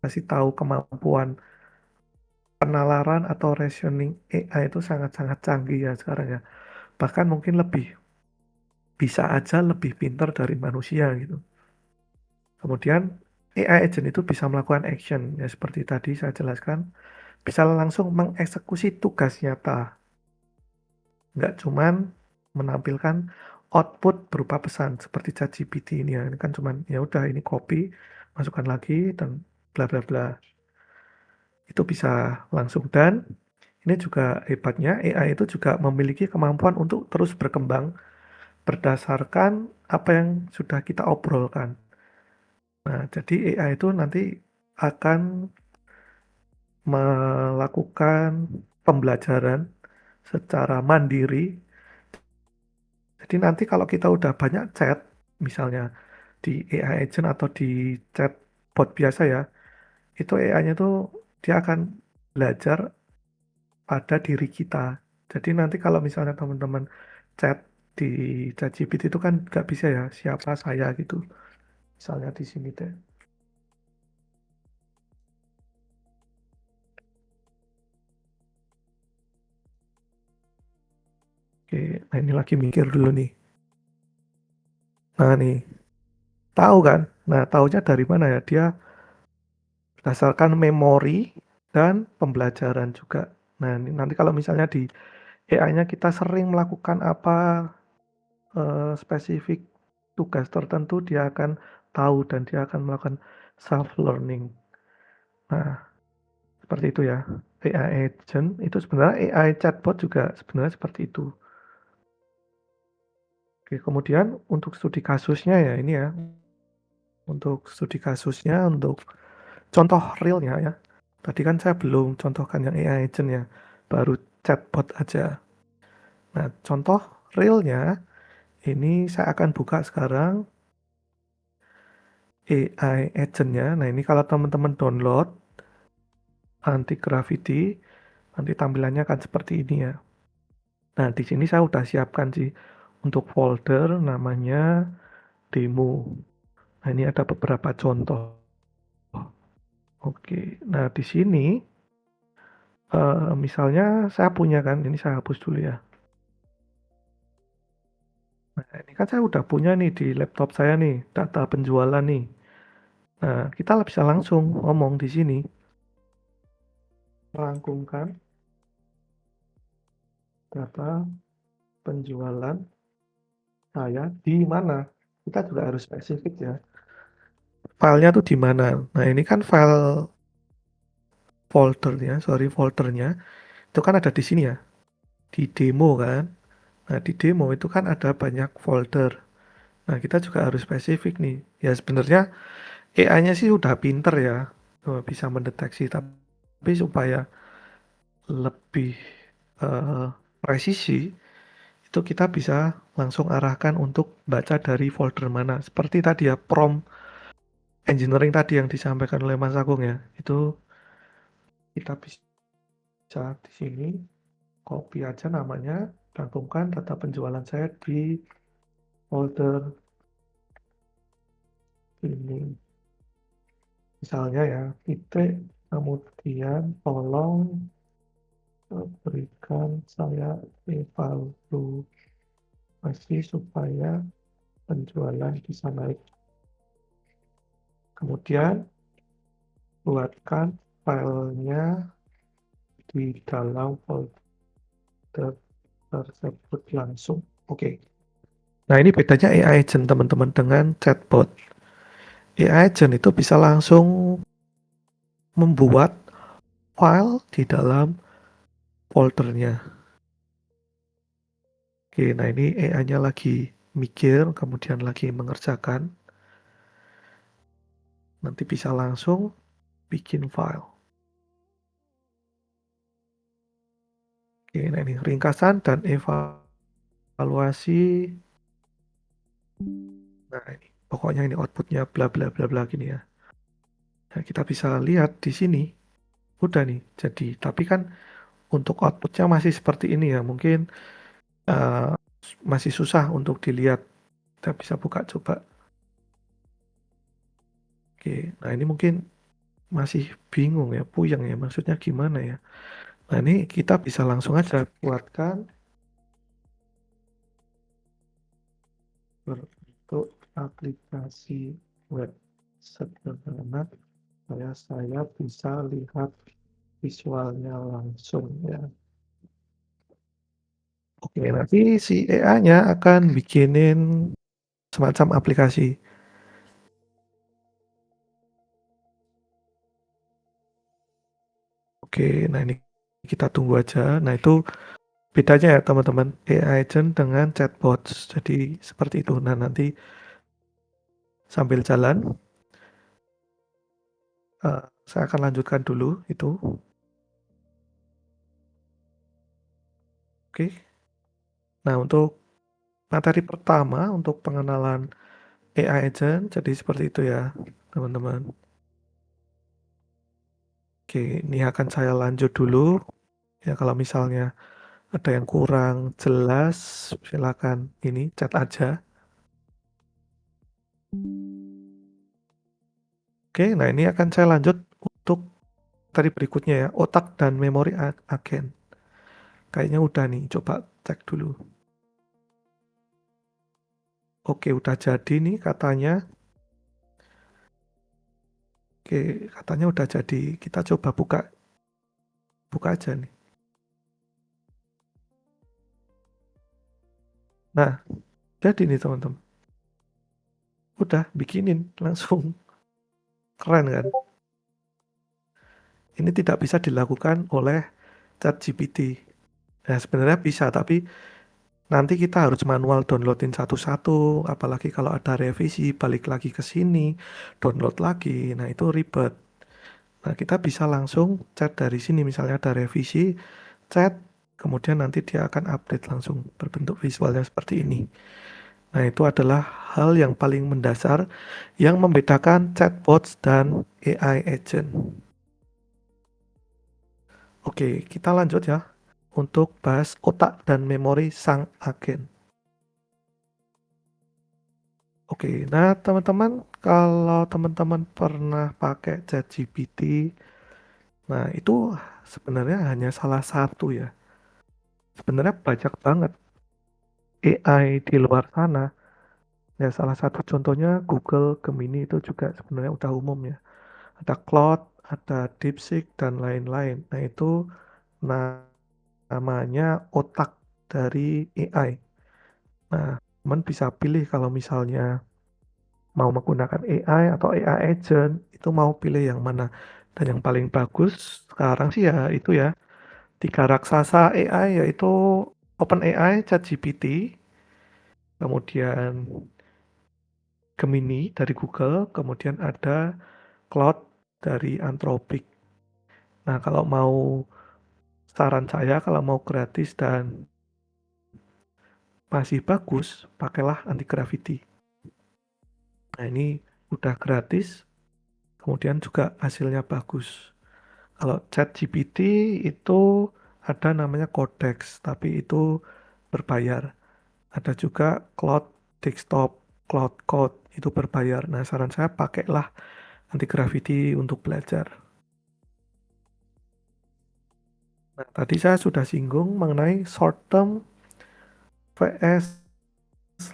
Kasih tahu kemampuan penalaran atau reasoning AI itu sangat-sangat canggih ya sekarang ya. Bahkan mungkin bisa aja lebih pintar dari manusia gitu. Kemudian AI agent itu bisa melakukan action ya seperti tadi saya jelaskan, bisa langsung mengeksekusi tugas nyata, nggak cuman menampilkan output berupa pesan seperti ChatGPT ini ya. Ini kan cuman ya udah ini copy, masukkan lagi dan bla bla bla. Itu bisa langsung dan ini juga hebatnya AI itu juga memiliki kemampuan untuk terus berkembang berdasarkan apa yang sudah kita obrolkan. Nah, jadi AI itu nanti akan melakukan pembelajaran secara mandiri. Jadi nanti kalau kita udah banyak chat, misalnya di AI agent atau di chat bot biasa ya, itu AI-nya tuh dia akan belajar pada diri kita. Jadi nanti kalau misalnya teman-teman chat di ChatGPT itu kan nggak bisa ya, siapa saya gitu. Misalnya di sini deh. Oke, nah ini lagi mikir dulu nih. Nah nih, tahu kan? Nah, taunya dari mana ya? Dia berdasarkan memori dan pembelajaran juga. Nah, nanti kalau misalnya di AI-nya kita sering melakukan apa spesifik tugas tertentu, dia akan tahu dan dia akan melakukan self learning. Nah, seperti itu ya. AI agent itu sebenarnya AI chatbot juga sebenarnya seperti itu. Oke, kemudian untuk studi kasusnya ya ini ya. Untuk studi kasusnya, untuk contoh realnya ya. Tadi kan saya belum contohkan yang AI agent ya, baru chatbot aja. Nah, contoh realnya ini saya akan buka sekarang AI agentnya. Nah, ini kalau teman-teman download anti gravity, nanti tampilannya akan seperti ini ya. Nah, di sini saya udah siapkan sih untuk folder namanya demo. Nah, ini ada beberapa contoh. Oke, nah di sini misalnya saya punya kan, ini saya hapus dulu ya. Nah, ini kan saya udah punya nih di laptop saya nih, data penjualan nih. Nah, kita bisa langsung ngomong di sini, rangkumkan data penjualan saya di mana. Kita juga harus spesifik ya. Filenya tuh di mana. Nah, ini kan file foldernya, itu kan ada di sini ya, di demo kan. Nah, di demo itu kan ada banyak folder. Nah, kita juga harus spesifik nih. Ya sebenarnya AI-nya sih udah pinter ya, bisa mendeteksi, tapi supaya lebih eh, presisi, itu kita bisa langsung arahkan untuk baca dari folder mana. Seperti tadi ya, prompt engineering tadi yang disampaikan oleh Mas Agung ya, itu kita bisa di sini copy aja namanya, cantumkan data penjualan saya di folder ini. Misalnya ya, titik, kemudian tolong berikan saya evaluasi supaya penjualan bisa naik. Kemudian buatkan filenya di dalam folder tersebut langsung. Oke. Nah, ini bedanya AI agent teman-teman dengan chatbot. AI agent itu bisa langsung membuat file di dalam foldernya. Oke, nah ini AI-nya lagi mikir, kemudian lagi mengerjakan. Nanti bisa langsung bikin file. Oke, nah ini ringkasan dan evaluasi. Nah ini, pokoknya ini outputnya bla bla bla bla gini ya. Nah, kita bisa lihat di sini, udah nih jadi. Tapi kan untuk outputnya masih seperti ini ya. Mungkin uh, masih susah untuk dilihat. Kita bisa buka coba. Oke, nah ini mungkin masih bingung ya, puyeng ya. Maksudnya gimana ya? Nah ini kita bisa langsung aja buatkan berbentuk aplikasi web sederhana supaya saya bisa lihat visualnya langsung ya. Oke, nanti si AI-nya akan bikinin semacam aplikasi. Oke, nah ini kita tunggu aja. Nah itu bedanya ya teman-teman, AI agent dengan chatbot. Jadi seperti itu. Nah nanti sambil jalan, saya akan lanjutkan dulu itu. Oke. Nah untuk materi pertama untuk pengenalan AI agent, jadi seperti itu ya teman-teman. Oke, ini akan saya lanjut dulu. Ya kalau misalnya ada yang kurang jelas, silakan ini chat aja. Oke, nah ini akan saya lanjut untuk tadi berikutnya ya, otak dan memori agen. Kayaknya udah nih, coba cek dulu. Oke, udah jadi nih katanya. Oke, katanya udah jadi. Kita coba buka, buka aja nih. Nah, jadi nih teman-teman. Udah bikinin langsung. Keren kan? Ini tidak bisa dilakukan oleh ChatGPT. Nah, sebenarnya bisa, tapi nanti kita harus manual downloadin satu-satu, apalagi kalau ada revisi, balik lagi ke sini, download lagi. Nah, itu ribet. Nah, kita bisa langsung chat dari sini, misalnya ada revisi, chat, kemudian nanti dia akan update langsung berbentuk visualnya seperti ini. Nah, itu adalah hal yang paling mendasar yang membedakan chatbots dan AI agent. Oke, kita lanjut ya untuk bahas otak dan memori sang agen. Oke, nah teman-teman, kalau teman-teman pernah pakai ChatGPT, nah itu sebenarnya hanya salah satu ya. Sebenarnya banyak banget AI di luar sana. Ya salah satu contohnya Google Gemini itu juga sebenarnya udah umum ya. Ada Claude, ada DeepSeek dan lain-lain. Nah itu namanya otak dari AI. Nah, teman bisa pilih kalau misalnya mau menggunakan AI atau AI agent, itu mau pilih yang mana. Dan yang paling bagus sekarang sih ya itu ya, tiga raksasa AI yaitu OpenAI, ChatGPT, kemudian Gemini dari Google, kemudian ada Claude dari Anthropic. Nah, kalau mau saran saya kalau mau gratis dan masih bagus, pakailah anti gravity. Nah, ini udah gratis, kemudian juga hasilnya bagus. Kalau ChatGPT itu ada namanya Codex, tapi itu berbayar. Ada juga Cloud Desktop, Cloud Code, itu berbayar. Nah, saran saya pakailah anti gravity untuk belajar. Nah, tadi saya sudah singgung mengenai short term vs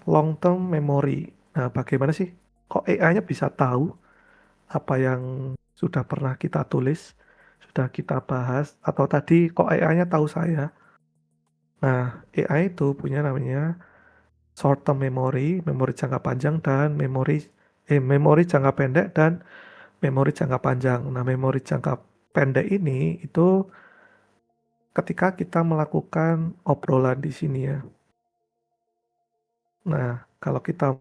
long term memory. Nah, bagaimana sih kok AI-nya bisa tahu apa yang sudah pernah kita tulis, sudah kita bahas, atau tadi kok AI-nya tahu saya? Nah, AI itu punya namanya short term memory, memori jangka panjang dan memori jangka pendek dan memori jangka panjang. Nah, memori jangka pendek ini itu ketika kita melakukan obrolan di sini ya. Nah, kalau kita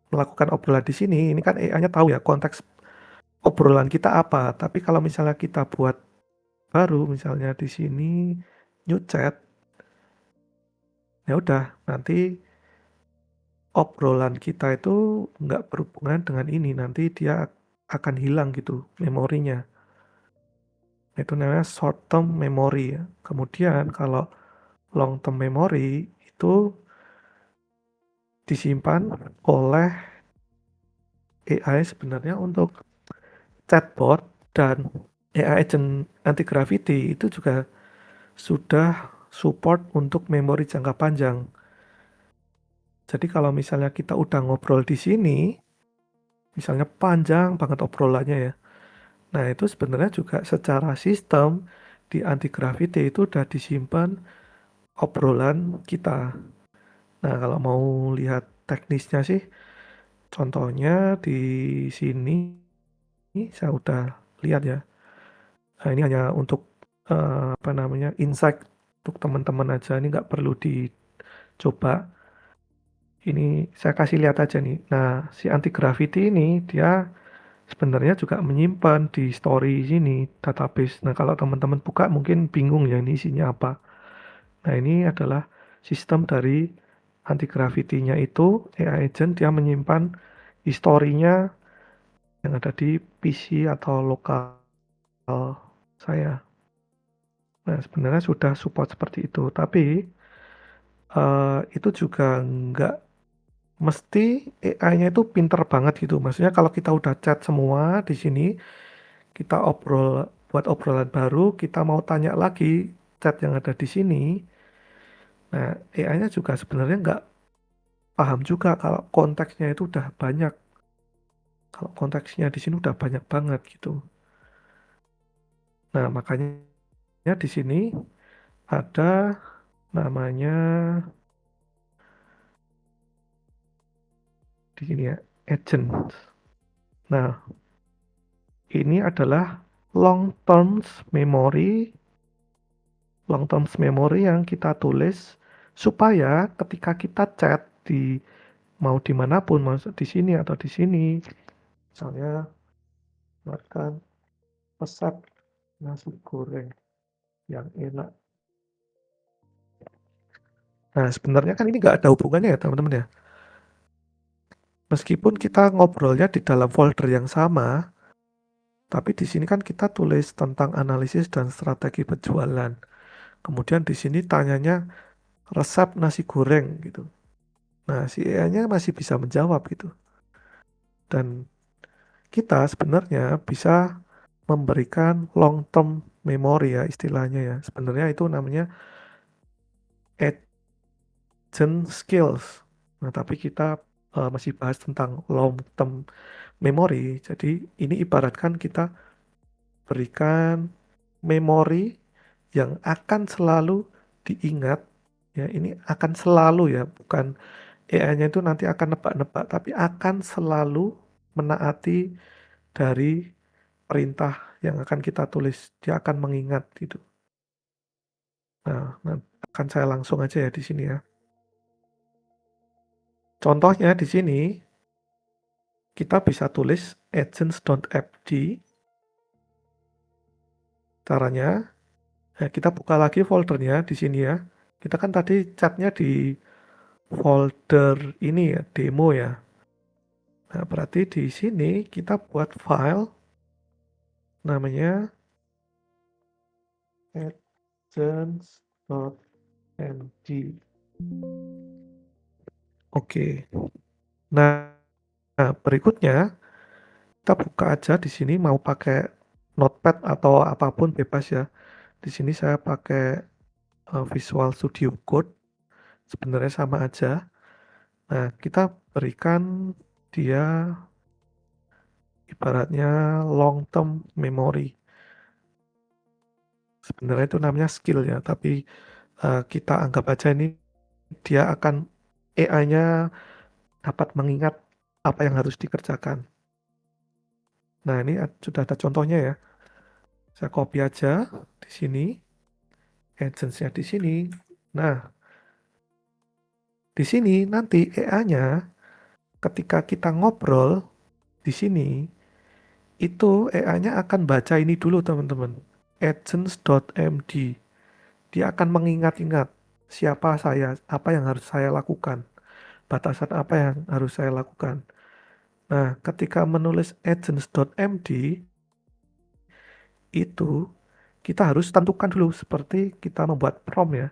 melakukan obrolan di sini, ini kan AI-nya tahu ya konteks obrolan kita apa. Tapi kalau misalnya kita buat baru, misalnya di sini new chat, ya udah nanti obrolan kita itu nggak berhubungan dengan ini. Nanti dia akan hilang gitu memorinya. Itu namanya short term memory ya. Kemudian kalau long term memory itu disimpan oleh AI sebenarnya untuk chatbot dan AI agent anti gravity itu juga sudah support untuk memori jangka panjang. Jadi kalau misalnya kita udah ngobrol di sini, misalnya panjang banget obrolannya ya. Nah, itu sebenarnya juga secara sistem di anti gravity itu udah disimpan obrolan kita. Nah, kalau mau lihat teknisnya sih, contohnya di sini saya udah lihat ya. Nah, ini hanya untuk apa namanya insight untuk teman-teman aja. Ini nggak perlu dicoba. Ini saya kasih lihat aja nih. Nah, si anti gravity ini dia sebenarnya juga menyimpan di story sini database. Nah, kalau teman-teman buka mungkin bingung ya ini isinya apa. Nah, ini adalah sistem dari anti gravity-nya itu AI agent dia menyimpan historinya yang ada di PC atau lokal saya. Nah, sebenarnya sudah support seperti itu, tapi itu juga nggak mesti AI-nya itu pinter banget gitu. Maksudnya kalau kita udah chat semua di sini, kita buat obrolan baru, kita mau tanya lagi chat yang ada di sini. Nah, AI-nya juga sebenarnya nggak paham juga kalau konteksnya itu udah banyak. Kalau konteksnya di sini udah banyak banget gitu. Nah, makanya di sini ada namanya di sini ya, agent. Nah, ini adalah long term memory, long term memory yang kita tulis supaya ketika kita chat mau dimanapun, mau di sini atau di sini, misalnya makan resep nasi goreng yang enak. Nah, sebenarnya kan ini nggak ada hubungannya ya teman-teman ya. Meskipun kita ngobrolnya di dalam folder yang sama, tapi di sini kan kita tulis tentang analisis dan strategi penjualan. Kemudian di sini tanyanya resep nasi goreng gitu. Nah, si AI-nya masih bisa menjawab gitu. Dan kita sebenarnya bisa memberikan long term memory ya istilahnya ya. Sebenarnya itu namanya agent skills. Nah, tapi kita masih bahas tentang long term memory. Jadi ini ibaratkan kita berikan memori yang akan selalu diingat ya. Ini akan selalu ya, bukan AI-nya itu nanti akan nebak-nebak, tapi akan selalu menaati dari perintah yang akan kita tulis. Dia akan mengingat gitu. Nah, akan saya langsung aja ya di sini ya. Contohnya di sini kita bisa tulis agents.fd. Caranya, nah kita buka lagi foldernya di sini ya. Kita kan tadi chatnya di folder ini ya, demo ya. Nah, berarti di sini kita buat file namanya agents.md. Oke. Nah, berikutnya kita buka aja di sini mau pakai Notepad atau apapun bebas ya. Di sini saya pakai Visual Studio Code. Sebenarnya sama aja. Nah, kita berikan dia ibaratnya long term memory. Sebenarnya itu namanya skill ya, tapi kita anggap aja ini dia akan AI-nya dapat mengingat apa yang harus dikerjakan. Nah, ini sudah ada contohnya ya. Saya copy aja di sini, agents-nya di sini. Nah, di sini nanti AI-nya ketika kita ngobrol di sini, itu AI-nya akan baca ini dulu teman-teman. Agents.md. Dia akan mengingat-ingat siapa saya, apa yang harus saya lakukan, batasan apa yang harus saya lakukan. Nah, ketika menulis agents.md, itu kita harus tentukan dulu seperti kita membuat prompt ya.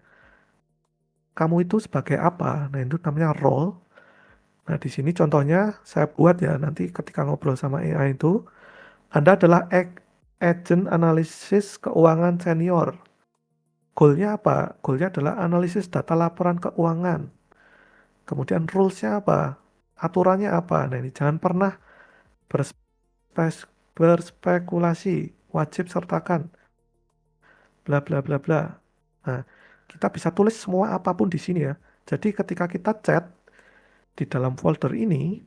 Kamu itu sebagai apa? Nah, itu namanya role. Nah, di sini contohnya saya buat ya, nanti ketika ngobrol sama AI itu, Anda adalah agent analisis keuangan senior. Goalnya apa? Goalnya adalah analisis data laporan keuangan. Kemudian rules-nya apa? Aturannya apa? Nah, ini jangan pernah berspekulasi. Wajib sertakan. Bla bla bla bla. Nah, kita bisa tulis semua apapun di sini ya. Jadi ketika kita chat di dalam folder ini,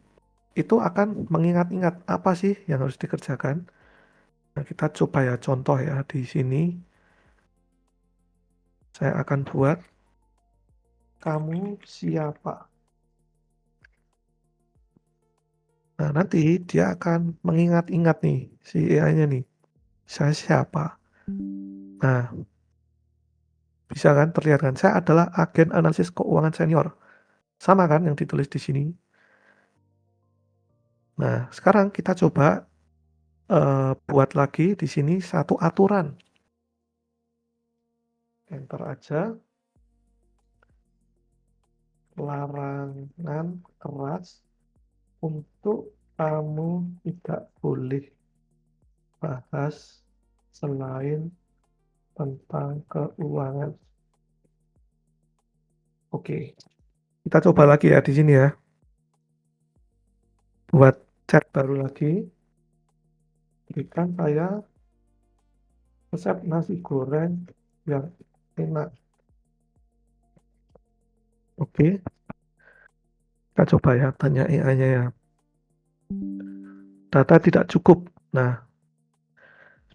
itu akan mengingat-ingat apa sih yang harus dikerjakan. Nah, kita coba ya contoh ya di sini. Saya akan buat kamu siapa. Nah, nanti dia akan mengingat-ingat nih si AI-nya nih. Saya siapa? Nah, bisa kan terlihat kan? Saya adalah agen analisis keuangan senior. Sama kan yang ditulis di sini. Nah, sekarang kita coba buat lagi di sini satu aturan. Enter aja. Larangan keras untuk kamu tidak boleh bahas selain tentang keuangan. Oke, kita coba lagi ya di sini ya. Buat chat baru lagi. Berikan saya resep nasi goreng yang enak. Oke, kita coba ya tanya AI-nya ya. Data tidak cukup. Nah,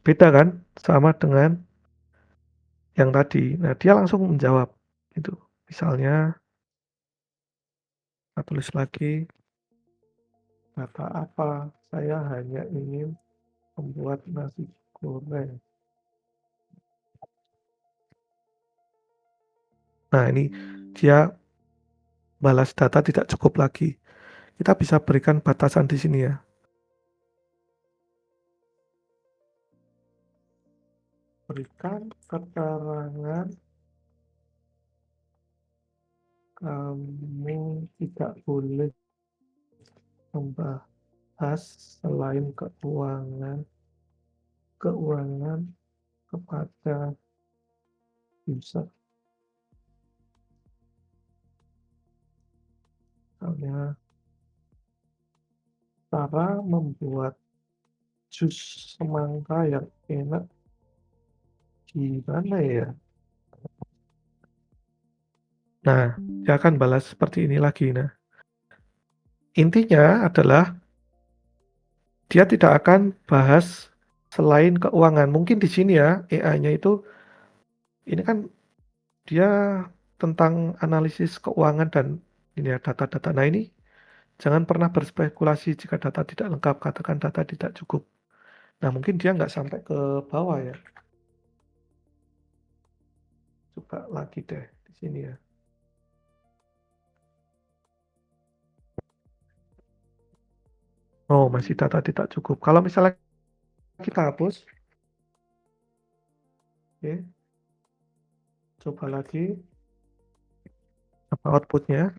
beda kan sama dengan yang tadi. Nah, dia langsung menjawab gitu. Misalnya kita tulis lagi data apa? Saya hanya ingin membuat nasi goreng. Nah, ini dia balas data tidak cukup lagi. Kita bisa berikan batasan di sini ya. Berikan keterangan kamu tidak boleh membahas selain keuangan kepada user. Misalnya cara membuat jus semangka yang enak gimana ya? Nah, dia akan balas seperti ini lagi. Nah, intinya adalah dia tidak akan bahas selain keuangan. Mungkin di sini ya AI-nya itu ini kan dia tentang analisis keuangan dan Ini ya data-data. Nah ini jangan pernah berspekulasi jika data tidak lengkap, katakan data tidak cukup. Nah mungkin dia nggak sampai ke bawah ya. Coba lagi deh di sini ya. Oh masih data tidak cukup. Kalau misalnya kita hapus, oke, coba lagi apa outputnya.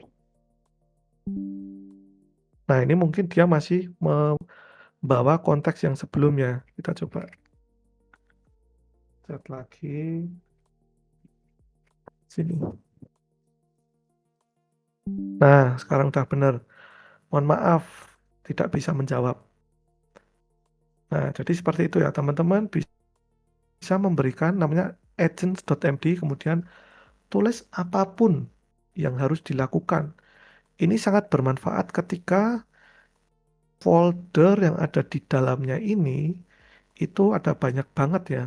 Nah ini mungkin dia masih membawa konteks yang sebelumnya. Kita coba chat lagi sini. Nah sekarang udah benar. Mohon maaf tidak bisa menjawab. Nah jadi seperti itu ya teman-teman, bisa memberikan namanya agents.md, kemudian tulis apapun yang harus dilakukan. Ini sangat bermanfaat ketika folder yang ada di dalamnya ini itu ada banyak banget ya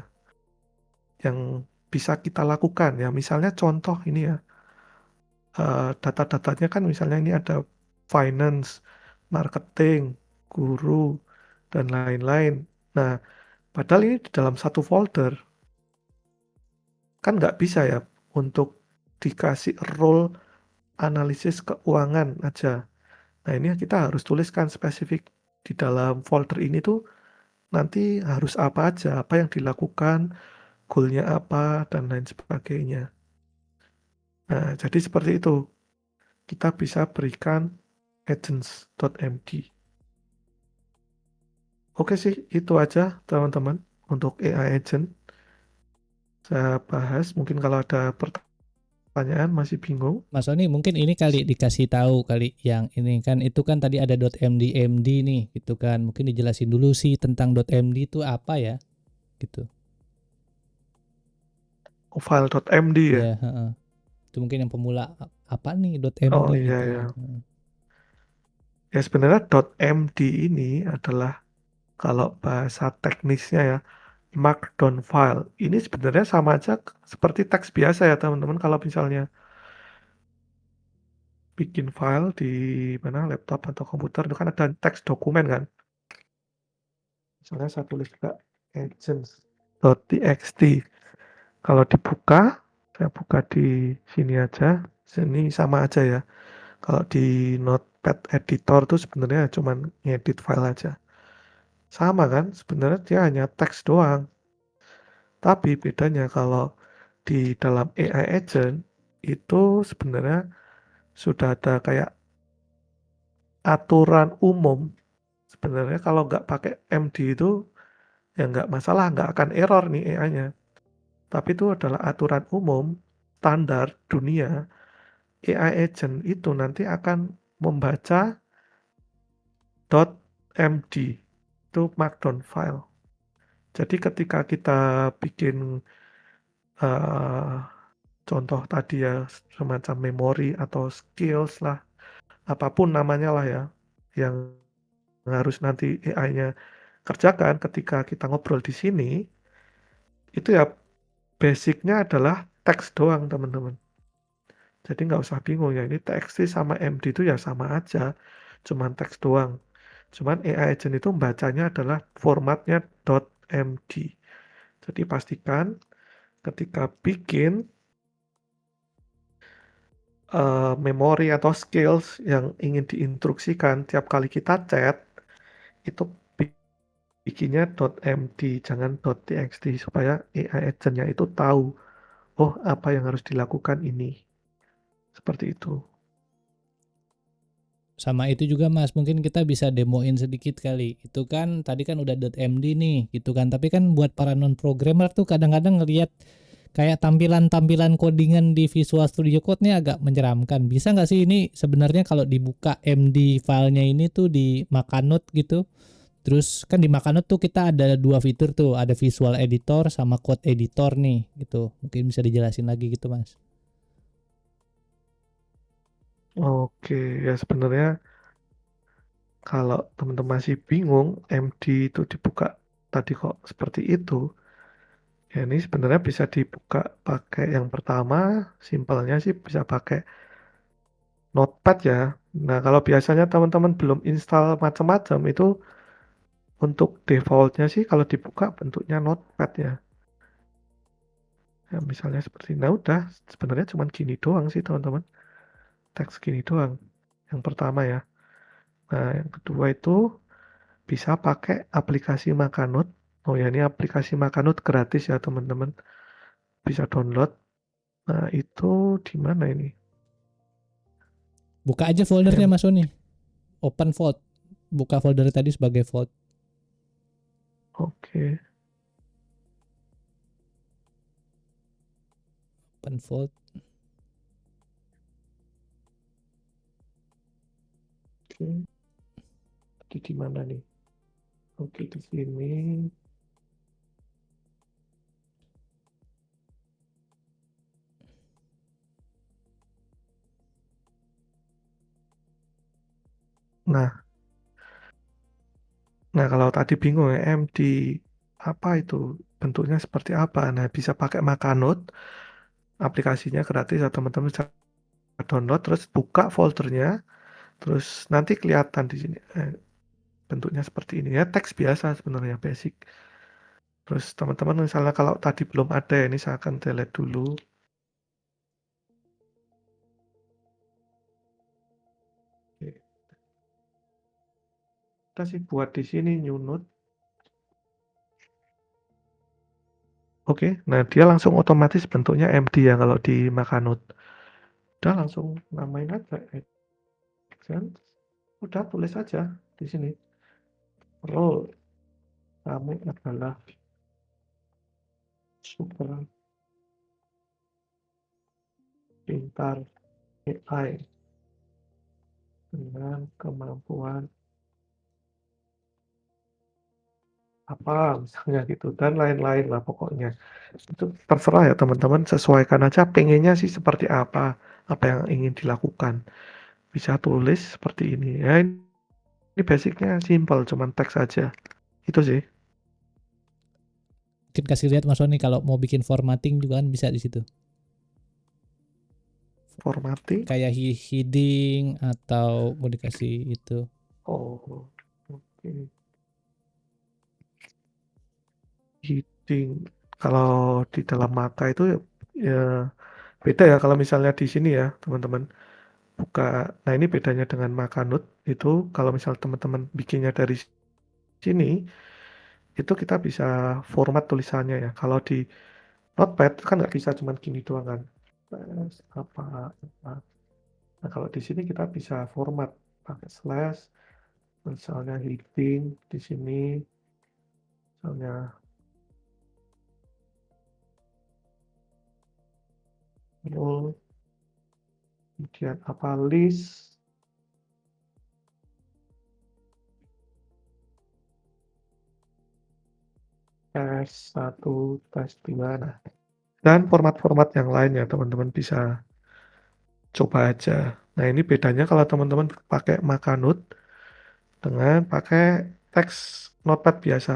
yang bisa kita lakukan ya. Misalnya contoh ini ya, data-datanya kan misalnya ini ada finance, marketing, guru, dan lain-lain. Nah, padahal ini di dalam satu folder kan nggak bisa ya untuk dikasih role analisis keuangan aja. Nah ini kita harus tuliskan spesifik di dalam folder ini tuh nanti harus apa aja, apa yang dilakukan, goalnya apa, dan lain sebagainya. Nah jadi seperti itu, kita bisa berikan agents.md. Oke sih, itu aja teman-teman untuk AI agent. Saya bahas, mungkin kalau ada pertanyaan masih bingung. Mas Sony mungkin ini kali dikasih tahu kali yang ini kan itu kan tadi ada .md nih gitu kan. Mungkin dijelasin dulu sih tentang .md itu apa ya gitu. File.md ya. Ya, heeh. Itu mungkin yang pemula apa nih .md Oh iya gitu. ya. Ya sebenarnya .md ini adalah kalau bahasa teknisnya ya Markdown file. Ini sebenarnya sama aja seperti teks biasa ya teman-teman. Kalau misalnya bikin file di mana laptop atau komputer itu kan ada teks dokumen kan. Misalnya saya tulis juga agents.txt. Kalau dibuka, saya buka di sini aja. Sini sama aja ya. Kalau di Notepad editor tuh sebenarnya cuma ngedit file aja. Sama kan? Sebenarnya dia hanya teks doang. Tapi bedanya kalau di dalam AI agent itu sebenarnya sudah ada kayak aturan umum. Sebenarnya kalau nggak pakai MD itu ya nggak masalah, nggak akan error nih AI-nya. Tapi itu adalah aturan umum standar dunia. AI agent itu nanti akan membaca .md itu markdown file. Jadi ketika kita bikin uh, contoh tadi ya semacam memori atau skills lah, apapun namanya lah ya, yang harus nanti AI-nya kerjakan ketika kita ngobrol di sini, itu ya basicnya adalah teks doang teman-teman. Jadi nggak usah bingung ya, ini TXT sama MD itu ya sama aja, cuman teks doang. Cuman AI agent itu bacanya adalah formatnya .md. Jadi pastikan ketika bikin memori atau skills yang ingin diinstruksikan tiap kali kita chat, itu bikinnya .md, jangan .txt, supaya AI agent-nya itu tahu, oh apa yang harus dilakukan ini. Seperti itu. Sama itu juga Mas, mungkin kita bisa demoin sedikit kali. Itu kan tadi kan udah .md nih gitu kan. Tapi kan buat para non programmer tuh kadang-kadang ngelihat kayak tampilan-tampilan codingan di Visual Studio Code nih agak menyeramkan. Bisa nggak sih ini sebenarnya kalau dibuka MD filenya ini tuh di Makanut gitu. Terus kan di Makanut tuh kita ada dua fitur tuh, ada Visual Editor sama Code Editor nih gitu. Mungkin bisa dijelasin lagi gitu Mas. Oke, ya sebenarnya kalau teman-teman masih bingung, MD itu dibuka tadi kok seperti itu, ya ini sebenarnya bisa dibuka pakai yang pertama, simpelnya sih bisa pakai Notepad ya. Nah, kalau biasanya teman-teman belum install macam-macam itu untuk defaultnya sih kalau dibuka bentuknya Notepad ya. Ya, misalnya seperti ini. Nah, udah sebenarnya cuma gini doang sih teman-teman. Teks gini doang. Yang pertama ya. Nah, yang kedua itu bisa pakai aplikasi Makanut. Oh ya, ini aplikasi Makanut gratis ya teman-teman. Bisa download. Nah, itu di mana ini? Buka aja foldernya Em, Mas Sony. Open Vault. Buka folder tadi sebagai Vault. Oke. Open Vault. Oke. Di mana nih? Oke, di sini. Nah, nah kalau tadi bingung ya, MD apa itu? Bentuknya seperti apa? Nah, bisa pakai Makanut, aplikasinya gratis atau teman-teman bisa download, terus buka foldernya, terus nanti kelihatan di sini. Bentuknya seperti ini ya, teks biasa sebenarnya basic. Terus teman-teman misalnya kalau tadi belum ada ya, ini saya akan delete dulu. Oke. Kita sih buat di sini new note. Oke, nah dia langsung otomatis bentuknya empty ya kalau di Makanut. Udah langsung namain aja action. Udah tulis aja di sini. Role kamu adalah super pintar AI dengan kemampuan apa misalnya gitu dan lain-lain lah pokoknya. Itu terserah ya teman-teman, sesuaikan aja pengennya sih seperti apa yang ingin dilakukan. Bisa tulis seperti ini ya. Ini basicnya simple, cuman teks aja. Itu sih Mungkin kasih lihat Mas Sony kalau mau bikin formatting juga kan bisa di situ. formatting. Kayak heading atau mau dikasih itu. Oh, oke. Heading. Kalau di dalam Maka itu ya beda ya kalau misalnya di sini ya teman-teman. Buka. Nah, ini bedanya dengan Makanut itu kalau misal teman-teman bikinnya dari sini itu kita bisa format tulisannya ya. Kalau di Notepad kan nggak bisa cuma gini doang kan. Apa. Nah, kalau di sini kita bisa format pakai slash, misalnya heading di sini, misalnya role, kemudian apa list, tes 1, tes 2, nah, dan format-format yang lainnya teman-teman bisa coba aja. Nah, ini bedanya kalau teman-teman pakai Makanut dengan pakai teks Notepad biasa.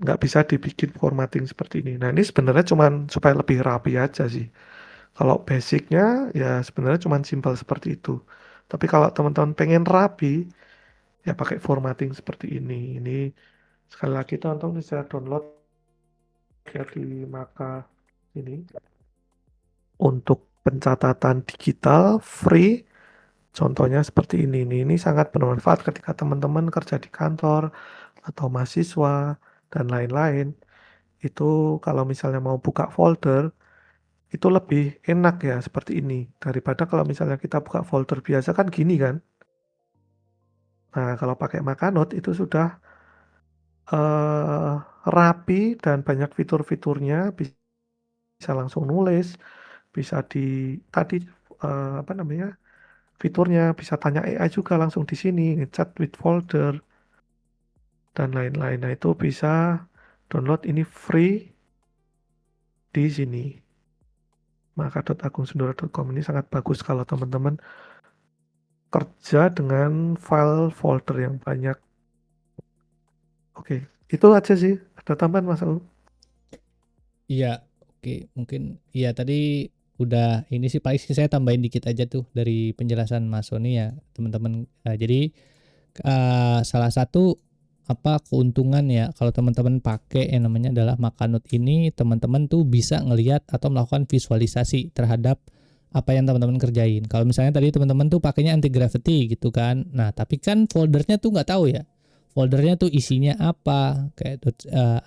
Nggak bisa dibikin formatting seperti ini. Nah, ini sebenarnya cuman supaya lebih rapi aja sih. Kalau basicnya ya sebenarnya cuman simpel seperti itu. Tapi kalau teman-teman pengen rapi, ya pakai formatting seperti ini. Ini sekali lagi teman-teman bisa download ya di Maka ini. Untuk pencatatan digital free, contohnya seperti ini. Ini sangat bermanfaat ketika teman-teman kerja di kantor atau mahasiswa dan lain-lain. Itu kalau misalnya mau buka folder, itu lebih enak ya seperti ini. Daripada kalau misalnya kita buka folder biasa kan gini kan. Nah, kalau pakai Makanut itu sudah eh, rapi dan banyak fitur-fiturnya, bisa langsung nulis, bisa di tadi apa namanya? Fiturnya bisa tanya AI juga langsung di sini, chat with folder dan lain-lain. Nah, itu bisa download ini free di sini. Maka.agungsundoro.com ini sangat bagus kalau teman-teman kerja dengan file folder yang banyak. Oke, itu aja sih. Ada tambahan Mas Aung? Iya, oke. Mungkin iya tadi udah ini sih paling saya tambahin dikit aja tuh dari penjelasan Mas Sony ya teman-teman. Jadi salah satu keuntungan ya kalau teman-teman pakai yang namanya adalah Makanut ini, teman-teman tuh bisa ngelihat atau melakukan visualisasi terhadap apa yang teman-teman kerjain. Kalau misalnya tadi teman-teman tuh pakainya anti gravity gitu kan, nah tapi kan foldernya tuh nggak tahu ya, foldernya tuh isinya apa, kayak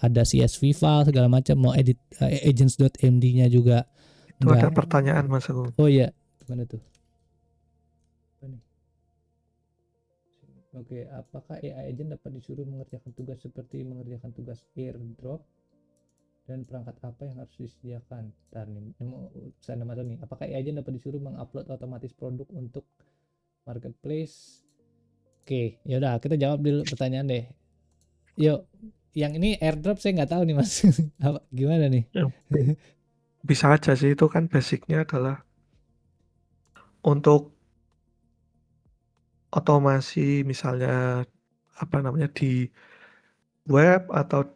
ada CSV file segala macam, mau edit agents.md-nya juga Itu ada nggak. pertanyaan Mas Agung. Oh iya, gimana tuh? Apa nih? Oke, apakah AI agent dapat disuruh mengerjakan tugas seperti mengerjakan tugas airdrop dan perangkat apa yang harus disediakan? Ntar nih, saya nama nih. Apakah AI agent dapat disuruh mengupload otomatis produk untuk marketplace? Oke, yaudah kita jawab dulu pertanyaan deh. Yuk, yang ini airdrop saya nggak tahu nih Mas. Gimana nih? Bisa aja sih, itu kan basicnya adalah untuk otomasi misalnya di web atau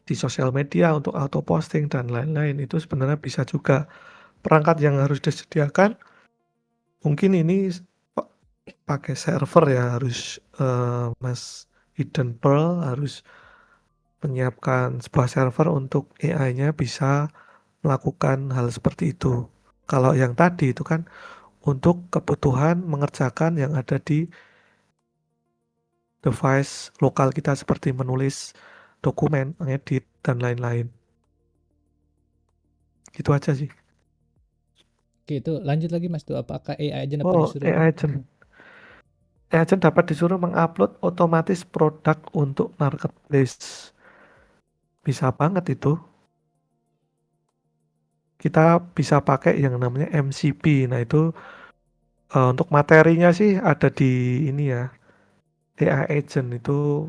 di sosial media untuk auto posting dan lain-lain, itu sebenarnya bisa juga. Perangkat yang harus disediakan mungkin ini pakai server ya, harus Mas Hidden Pearl harus menyiapkan sebuah server untuk AI-nya bisa melakukan hal seperti itu. Kalau yang tadi itu kan untuk kebutuhan mengerjakan yang ada di device lokal kita seperti menulis dokumen, mengedit, dan lain-lain. Gitu aja sih. Oke, itu lanjut lagi Mas tuh. Apakah AI agent dapat Oh, disuruh? AI agent. AI agent dapat disuruh mengupload otomatis produk untuk marketplace. Bisa banget itu. Kita bisa pakai yang namanya MCP. Nah, itu untuk materinya sih ada di ini ya. AI agent itu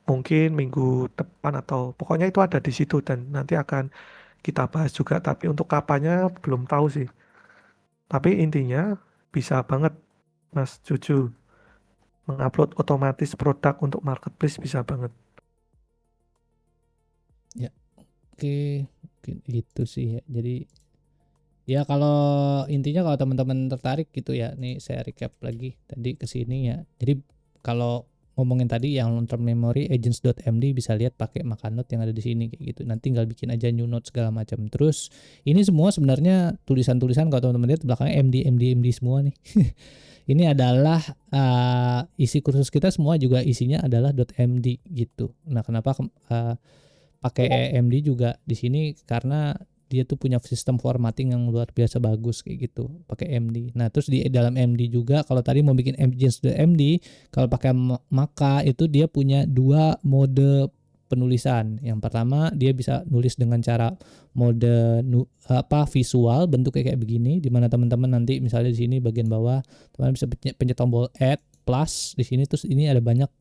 mungkin minggu depan atau pokoknya itu ada di situ dan nanti akan kita bahas juga. Tapi untuk kapannya belum tahu sih. Tapi intinya bisa banget Mas Juju mengupload otomatis produk untuk marketplace bisa banget. Ya, oke, mungkin gitu sih ya. Jadi ya kalau intinya kalau teman-teman tertarik gitu ya, nih saya recap lagi tadi ke sini ya. Jadi kalau ngomongin tadi yang long term memory agents.md bisa lihat pakai Makanut yang ada di sini kayak gitu. Nanti tinggal bikin aja new note segala macam. Terus ini semua sebenarnya tulisan-tulisan kalau teman-teman lihat belakangnya MD semua nih. Ini adalah isi kursus kita semua juga isinya adalah .md gitu. Nah, kenapa pakai MD juga di sini karena dia tuh punya sistem formatting yang luar biasa bagus kayak gitu pakai MD. Nah terus di dalam MD juga kalau tadi mau bikin MD kalau pakai Maka itu dia punya dua mode penulisan. Yang pertama dia bisa nulis dengan cara mode visual bentuknya kayak begini, dimana teman-teman nanti misalnya di sini bagian bawah teman bisa pencet tombol add plus di sini, terus ini ada banyak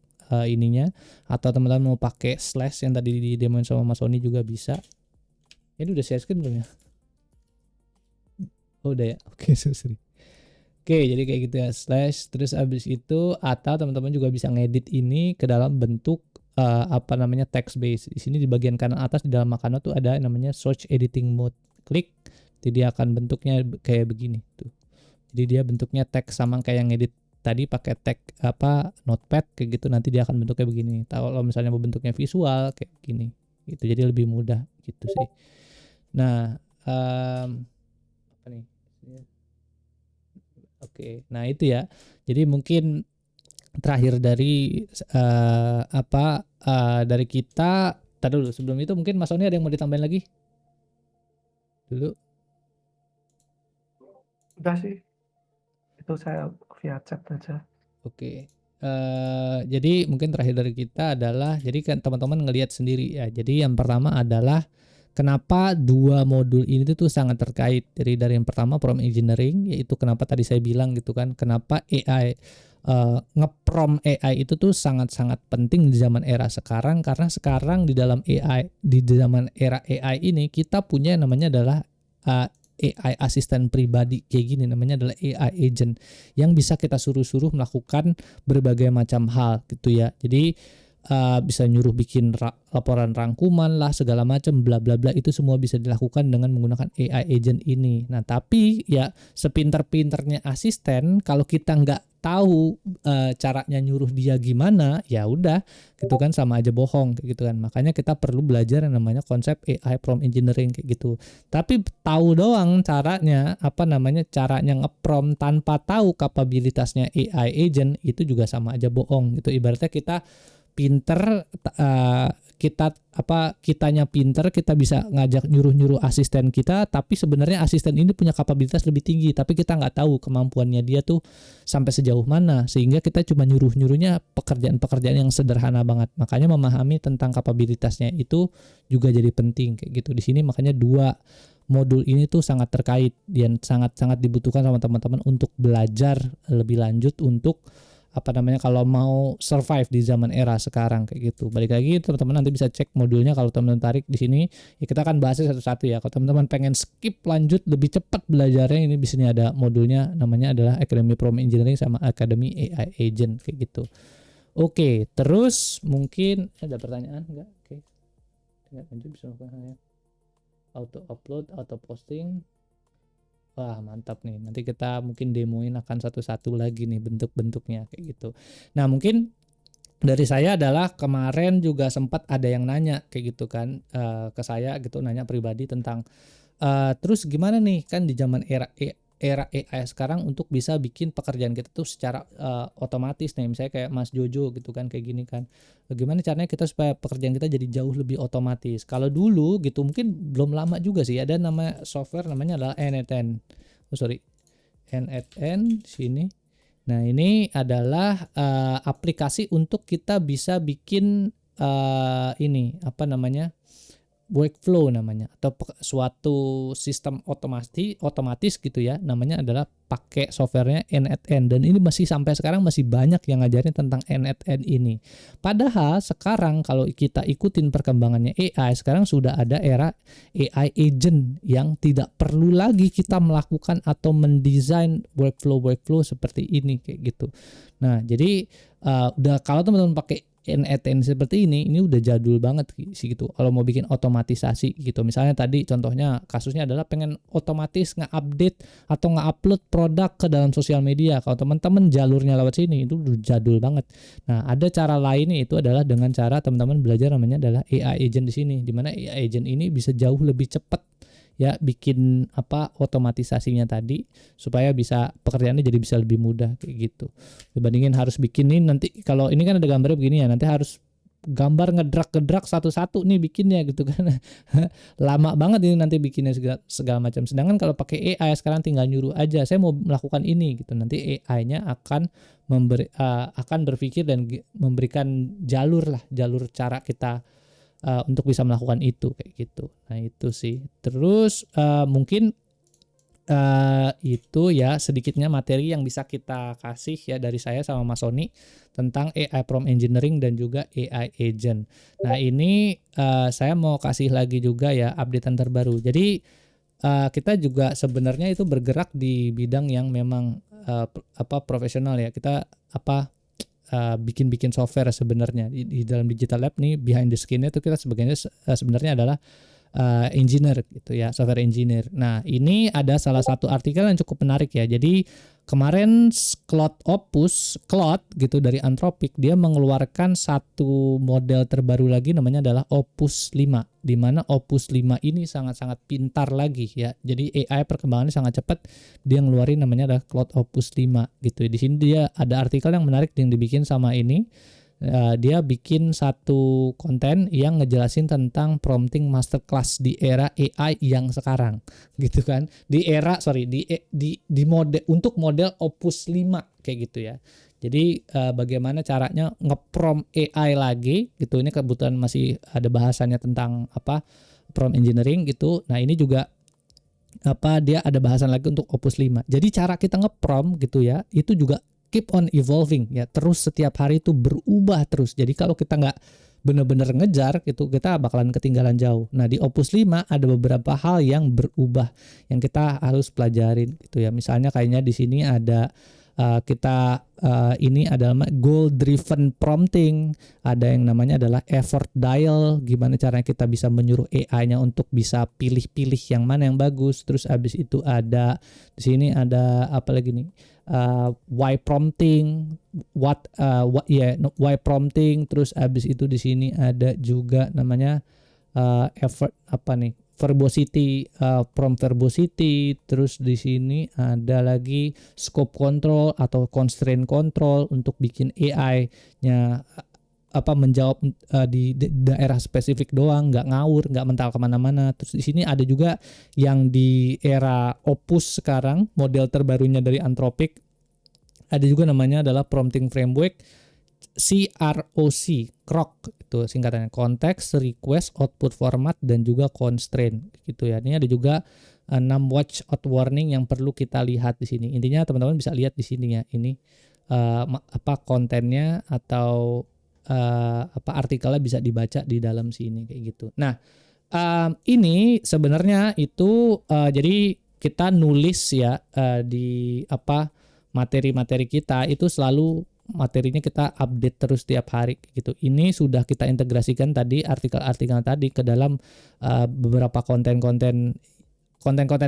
ininya, atau teman-teman mau pakai slash yang tadi di demoin sama Mas Sony juga bisa. Ini udah share screen belum ya? Oh udah ya, oke sorry. Oke, jadi kayak gitu ya, slash terus abis itu atau teman-teman juga bisa ngedit ini ke dalam bentuk text base. Di sini di bagian kanan atas di dalam Makanut tuh ada namanya search editing mode. Klik, jadi dia akan bentuknya kayak begini tuh. Jadi dia bentuknya teks sama kayak yang edit tadi pakai tag notepad kayak gitu, nanti dia akan bentuknya begini. Kalau misalnya mau bentuknya visual kayak gini gitu, jadi lebih mudah gitu sih. Nah apa nih oke, nah itu ya, jadi mungkin terakhir dari dari kita tadi dulu. Sebelum itu mungkin Mas Sony ada yang mau ditambahin lagi dulu? Udah sih, itu saya via chat aja. Oke. Jadi mungkin terakhir dari kita adalah, jadi kan teman-teman ngelihat sendiri ya. Jadi yang pertama adalah kenapa dua modul ini tuh sangat terkait. Jadi dari yang pertama prompt engineering, yaitu kenapa tadi saya bilang gitu kan, kenapa AI nge-prompt AI itu tuh sangat-sangat penting di zaman era sekarang, karena sekarang di dalam AI, di zaman era AI ini kita punya namanya adalah AI asisten pribadi kayak gini, namanya adalah AI agent yang bisa kita suruh-suruh melakukan berbagai macam hal gitu ya. Jadi bisa nyuruh bikin laporan rangkuman lah segala macam bla bla bla, itu semua bisa dilakukan dengan menggunakan AI agent ini. Nah tapi ya sepinter-pinternya asisten, kalau kita nggak tahu caranya nyuruh dia gimana, ya udah gitu kan, sama aja bohong kayak gitu kan. Makanya kita perlu belajar yang namanya konsep AI prompt engineering kayak gitu. Tapi tahu doang caranya caranya nge-prompt tanpa tahu kapabilitasnya AI agent, itu juga sama aja bohong gitu. Ibaratnya kita pinter, kitanya pinter, kita bisa ngajak nyuruh asisten kita, tapi sebenarnya asisten ini punya kapabilitas lebih tinggi, tapi kita nggak tahu kemampuannya dia tuh sampai sejauh mana, sehingga kita cuma nyuruhnya pekerjaan-pekerjaan yang sederhana banget. Makanya memahami tentang kapabilitasnya itu juga jadi penting kayak gitu. Di sini makanya dua modul ini tuh sangat terkait dan sangat-sangat dibutuhkan sama teman-teman untuk belajar lebih lanjut untuk kalau mau survive di zaman era sekarang kayak gitu. Balik lagi teman-teman nanti bisa cek modulnya kalau teman-teman tarik di sini. Ya kita akan bahasnya satu-satu ya. Kalau teman-teman pengen skip lanjut lebih cepat belajarnya, ini di sini ada modulnya, namanya adalah Academy Prompt Engineering sama Academy AI Agent kayak gitu. Oke, terus mungkin ada pertanyaan enggak? Oke. Lanjut bisa lakukan auto upload, auto posting. Wah mantap nih, nanti kita mungkin demoin akan satu-satu lagi nih bentuk-bentuknya kayak gitu. Nah mungkin dari saya adalah kemarin juga sempat ada yang nanya kayak gitu kan, ke saya gitu, nanya pribadi tentang terus gimana nih kan di zaman era AI sekarang untuk bisa bikin pekerjaan kita tuh secara otomatis nih, misalnya kayak Mas Jojo gitu kan, kayak gini kan, bagaimana caranya kita supaya pekerjaan kita jadi jauh lebih otomatis. Kalau dulu gitu mungkin belum lama juga sih, ada nama software namanya adalah n8n sini. Nah ini adalah aplikasi untuk kita bisa bikin workflow namanya, atau suatu sistem otomatis gitu ya, namanya adalah pakai softwarenya n8n, dan ini masih sampai sekarang masih banyak yang ngajarin tentang n8n ini. Padahal sekarang kalau kita ikutin perkembangannya AI, sekarang sudah ada era AI agent yang tidak perlu lagi kita melakukan atau mendesain workflow seperti ini kayak gitu. Nah jadi udah, kalau teman-teman pakai n8n seperti ini udah jadul banget sih gitu. Kalau mau bikin otomatisasi gitu, misalnya tadi contohnya kasusnya adalah pengen otomatis nge-update atau nge-upload produk ke dalam sosial media. Kalau teman-teman jalurnya lewat sini itu udah jadul banget. Nah ada cara lainnya, itu adalah dengan cara teman-teman belajar namanya adalah AI agent di sini, dimana AI agent ini bisa jauh lebih cepat ya bikin otomatisasinya tadi, supaya bisa pekerjaannya jadi bisa lebih mudah kayak gitu, dibandingin harus bikinin nanti. Kalau ini kan ada gambarnya begini ya, nanti harus gambar ngedrak satu-satu nih bikinnya gitu kan. Lama banget ini nanti bikinnya segala macam. Sedangkan kalau pakai AI sekarang tinggal nyuruh aja, saya mau melakukan ini gitu, nanti AI-nya akan akan berpikir dan memberikan jalur cara kita untuk bisa melakukan itu kayak gitu. Nah itu sih. Terus mungkin itu ya sedikitnya materi yang bisa kita kasih ya dari saya sama Mas Sony tentang AI prompt engineering dan juga AI agent. Nah ini saya mau kasih lagi juga ya updatean terbaru. Jadi kita juga sebenarnya itu bergerak di bidang yang memang profesional ya. Kita bikin software sebenarnya di dalam Digital Lab nih, behind the scene-nya itu kita sebenarnya adalah engineer gitu ya, software engineer. Nah ini ada salah satu artikel yang cukup menarik ya. Jadi kemarin Claude gitu dari Anthropic, dia mengeluarkan satu model terbaru lagi, namanya adalah Opus 5, di mana Opus 5 ini sangat-sangat pintar lagi ya. Jadi AI perkembangannya sangat cepat, dia ngeluarin namanya adalah Claude Opus 5 gitu. Di sini dia ada artikel yang menarik yang dibikin sama ini. Dia bikin satu konten yang ngejelasin tentang prompting masterclass di era AI yang sekarang gitu kan, di model untuk model Opus 5 kayak gitu ya. Jadi bagaimana caranya nge-prompt AI lagi gitu, ini kebetulan masih ada bahasannya tentang prompt engineering gitu. Nah ini juga dia ada bahasan lagi untuk Opus 5. Jadi cara kita nge-prompt gitu ya, itu juga keep on evolving ya, terus setiap hari itu berubah terus. Jadi kalau kita nggak benar-benar ngejar gitu, kita bakalan ketinggalan jauh. Nah di Opus 5 ada beberapa hal yang berubah yang kita harus pelajarin gitu ya. Misalnya kayaknya di sini ada kita ini adalah goal driven prompting, ada yang namanya adalah effort dial, gimana caranya kita bisa menyuruh AI-nya untuk bisa pilih-pilih yang mana yang bagus. Terus abis itu ada di sini ada apa lagi nih, why prompting, why prompting. Terus abis itu di sini ada juga namanya effort apa nih, verbosity, prompt verbosity. Terus di sini ada lagi scope control atau constraint control untuk bikin AI-nya apa menjawab di daerah spesifik doang, nggak ngawur, nggak mental kemana-mana. Terus di sini ada juga yang di era Opus sekarang, model terbarunya dari Anthropic, ada juga namanya adalah prompting framework, CROC, CROC itu singkatannya, Context, Request, Output Format, dan juga Constraint gitu ya. Ini ada juga 6 watch out warning yang perlu kita lihat di sini. Intinya teman-teman bisa lihat di sini ya. Ini apa kontennya atau apa artikelnya bisa dibaca di dalam sini kayak gitu. Nah, ini sebenarnya itu jadi kita nulis ya di apa materi-materi kita itu selalu materinya kita update terus tiap hari gitu. Ini sudah kita integrasikan tadi artikel-artikel tadi ke dalam beberapa konten-kontennya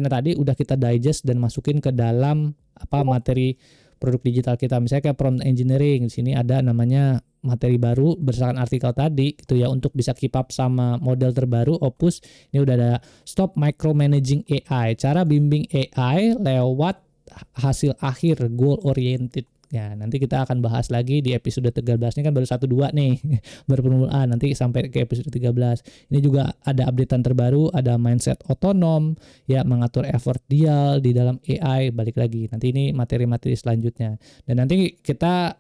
tadi udah kita digest dan masukin ke dalam apa materi produk digital kita. Misalnya kayak prompt engineering, di sini ada namanya materi baru berdasarkan artikel tadi gitu ya, untuk bisa keep up sama model terbaru Opus. Ini udah ada stop micromanaging AI, cara bimbing AI lewat hasil akhir goal oriented. Ya, nanti kita akan bahas lagi di episode 13. Ini kan baru 1-2 nih. Baru permulaan, nanti sampai ke episode 13. Ini juga ada updatean terbaru, ada mindset otonom, ya mengatur effort dial di dalam AI, balik lagi. Nanti ini materi-materi selanjutnya. Dan nanti kita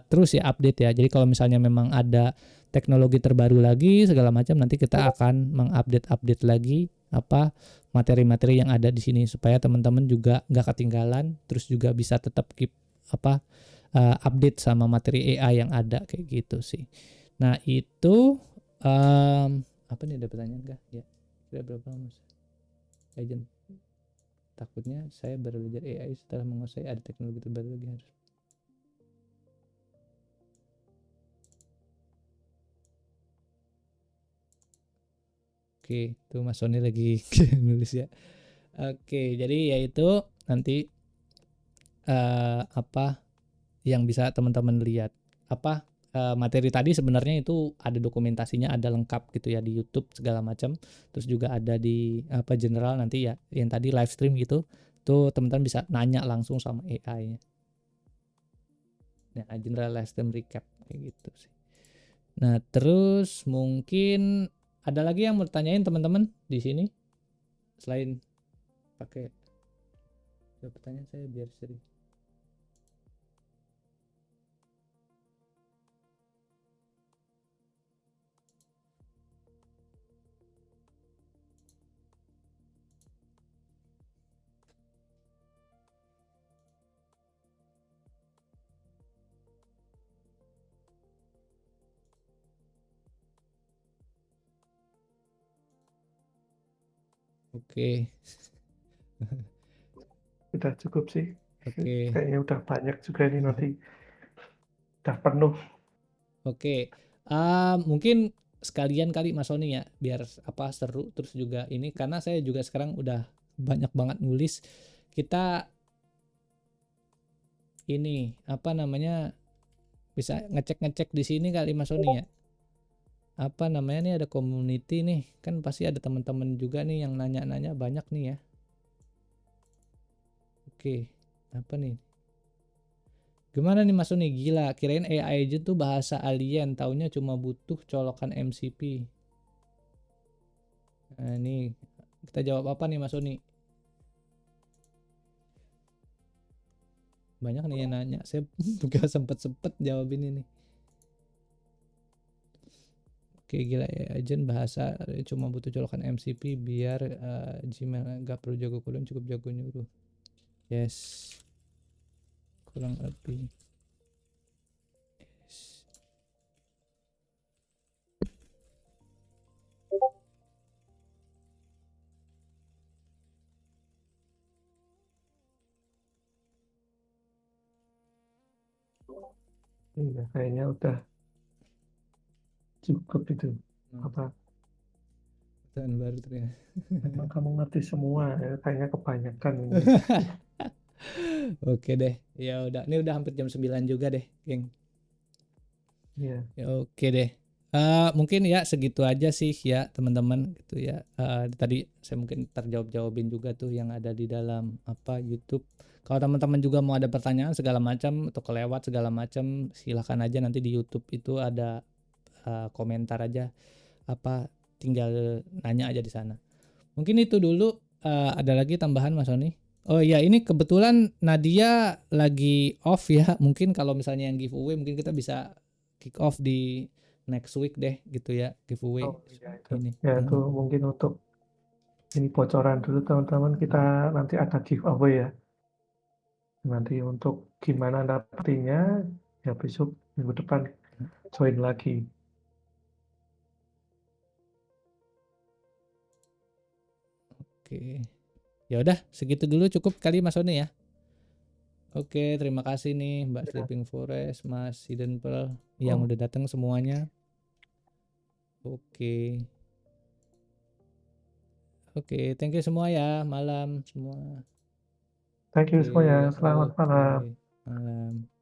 terus ya update ya. Jadi kalau misalnya memang ada teknologi terbaru lagi segala macam, nanti kita akan mengupdate lagi apa materi-materi yang ada di sini supaya teman-teman juga nggak ketinggalan, terus juga bisa tetap keep apa update sama materi AI yang ada kayak gitu sih. Nah itu apa nih, ada pertanyaan kah? Ya, kira berapa lama agent? Takutnya saya baru belajar AI setelah menguasai ada teknologi terbaru lagi harus. Oke, tuh Mas Sony lagi nulis ya. Oke, jadi yaitu nanti apa yang bisa teman-teman lihat apa materi tadi sebenarnya itu ada dokumentasinya, ada lengkap gitu ya di YouTube segala macam. Terus juga ada di apa general nanti ya yang tadi live stream gitu. Tuh teman-teman bisa nanya langsung sama AI-nya. Nah, general live stream recap kayak gitu sih. Nah, terus mungkin ada lagi yang mau tanyain teman-teman di sini selain pakai pertanyaan saya biar sering. Oke. Udah cukup sih. Oke. Kayaknya udah banyak juga ini nanti. Udah penuh. Oke, mungkin sekalian kali Mas Sony ya, biar apa seru, terus juga ini karena saya juga sekarang udah banyak banget nulis. Kita ini apa namanya bisa ngecek-ngecek di sini kali Mas Sony ya. Apa namanya nih, ada community nih, kan pasti ada teman-teman juga nih yang nanya-nanya banyak nih ya. Oke, apa nih? Gimana nih Mas Sony, gila, kirain AI aja tuh bahasa alien, taunya cuma butuh colokan MCP. Nah, ini kita jawab apa nih Mas Sony? Banyak nih yang nanya, saya juga sempet jawabin ini. Oke, gila ya, agent bahasa cuma butuh colokan MCP biar Gmail nggak perlu jago kulon, cukup jago nyuruh. Yes, kurang lebih. Yes. Iya, kayaknya udah cukup itu. Hmm, Apa? tahun baru ternyata. Memang kamu ngerti semua ya? Kayaknya kebanyakan ini. Oke deh. Ya udah, ini udah hampir jam 9 juga deh, geng. Iya, Ya, oke deh. Mungkin ya segitu aja sih ya teman-teman gitu ya. Tadi saya mungkin terjawab-jawabin juga tuh yang ada di dalam apa YouTube. Kalau teman-teman juga mau ada pertanyaan segala macam atau kelewat segala macam, silahkan aja nanti di YouTube itu ada komentar aja apa tinggal nanya aja di sana. Mungkin itu dulu. Ada lagi tambahan Mas Sony? Oh iya, ini kebetulan Nadia lagi off ya. Mungkin kalau misalnya yang giveaway mungkin kita bisa kick off di next week deh gitu ya, giveaway oh iya itu. ini. Ya itu mungkin untuk ini bocoran dulu teman-teman, kita nanti ada giveaway ya. Nanti untuk gimana dapetinya, ya besok minggu depan join lagi. Oke. Ya udah, segitu dulu cukup kali Mas Sony ya. Oke, terima kasih nih Mbak Ya, Sleeping Forest, Mas Hidden Pearl yang oh, udah datang semuanya. Oke. Oke, thank you semua ya. Malam semua. thank you Oke, semuanya. Selamat oke. malam. Malam.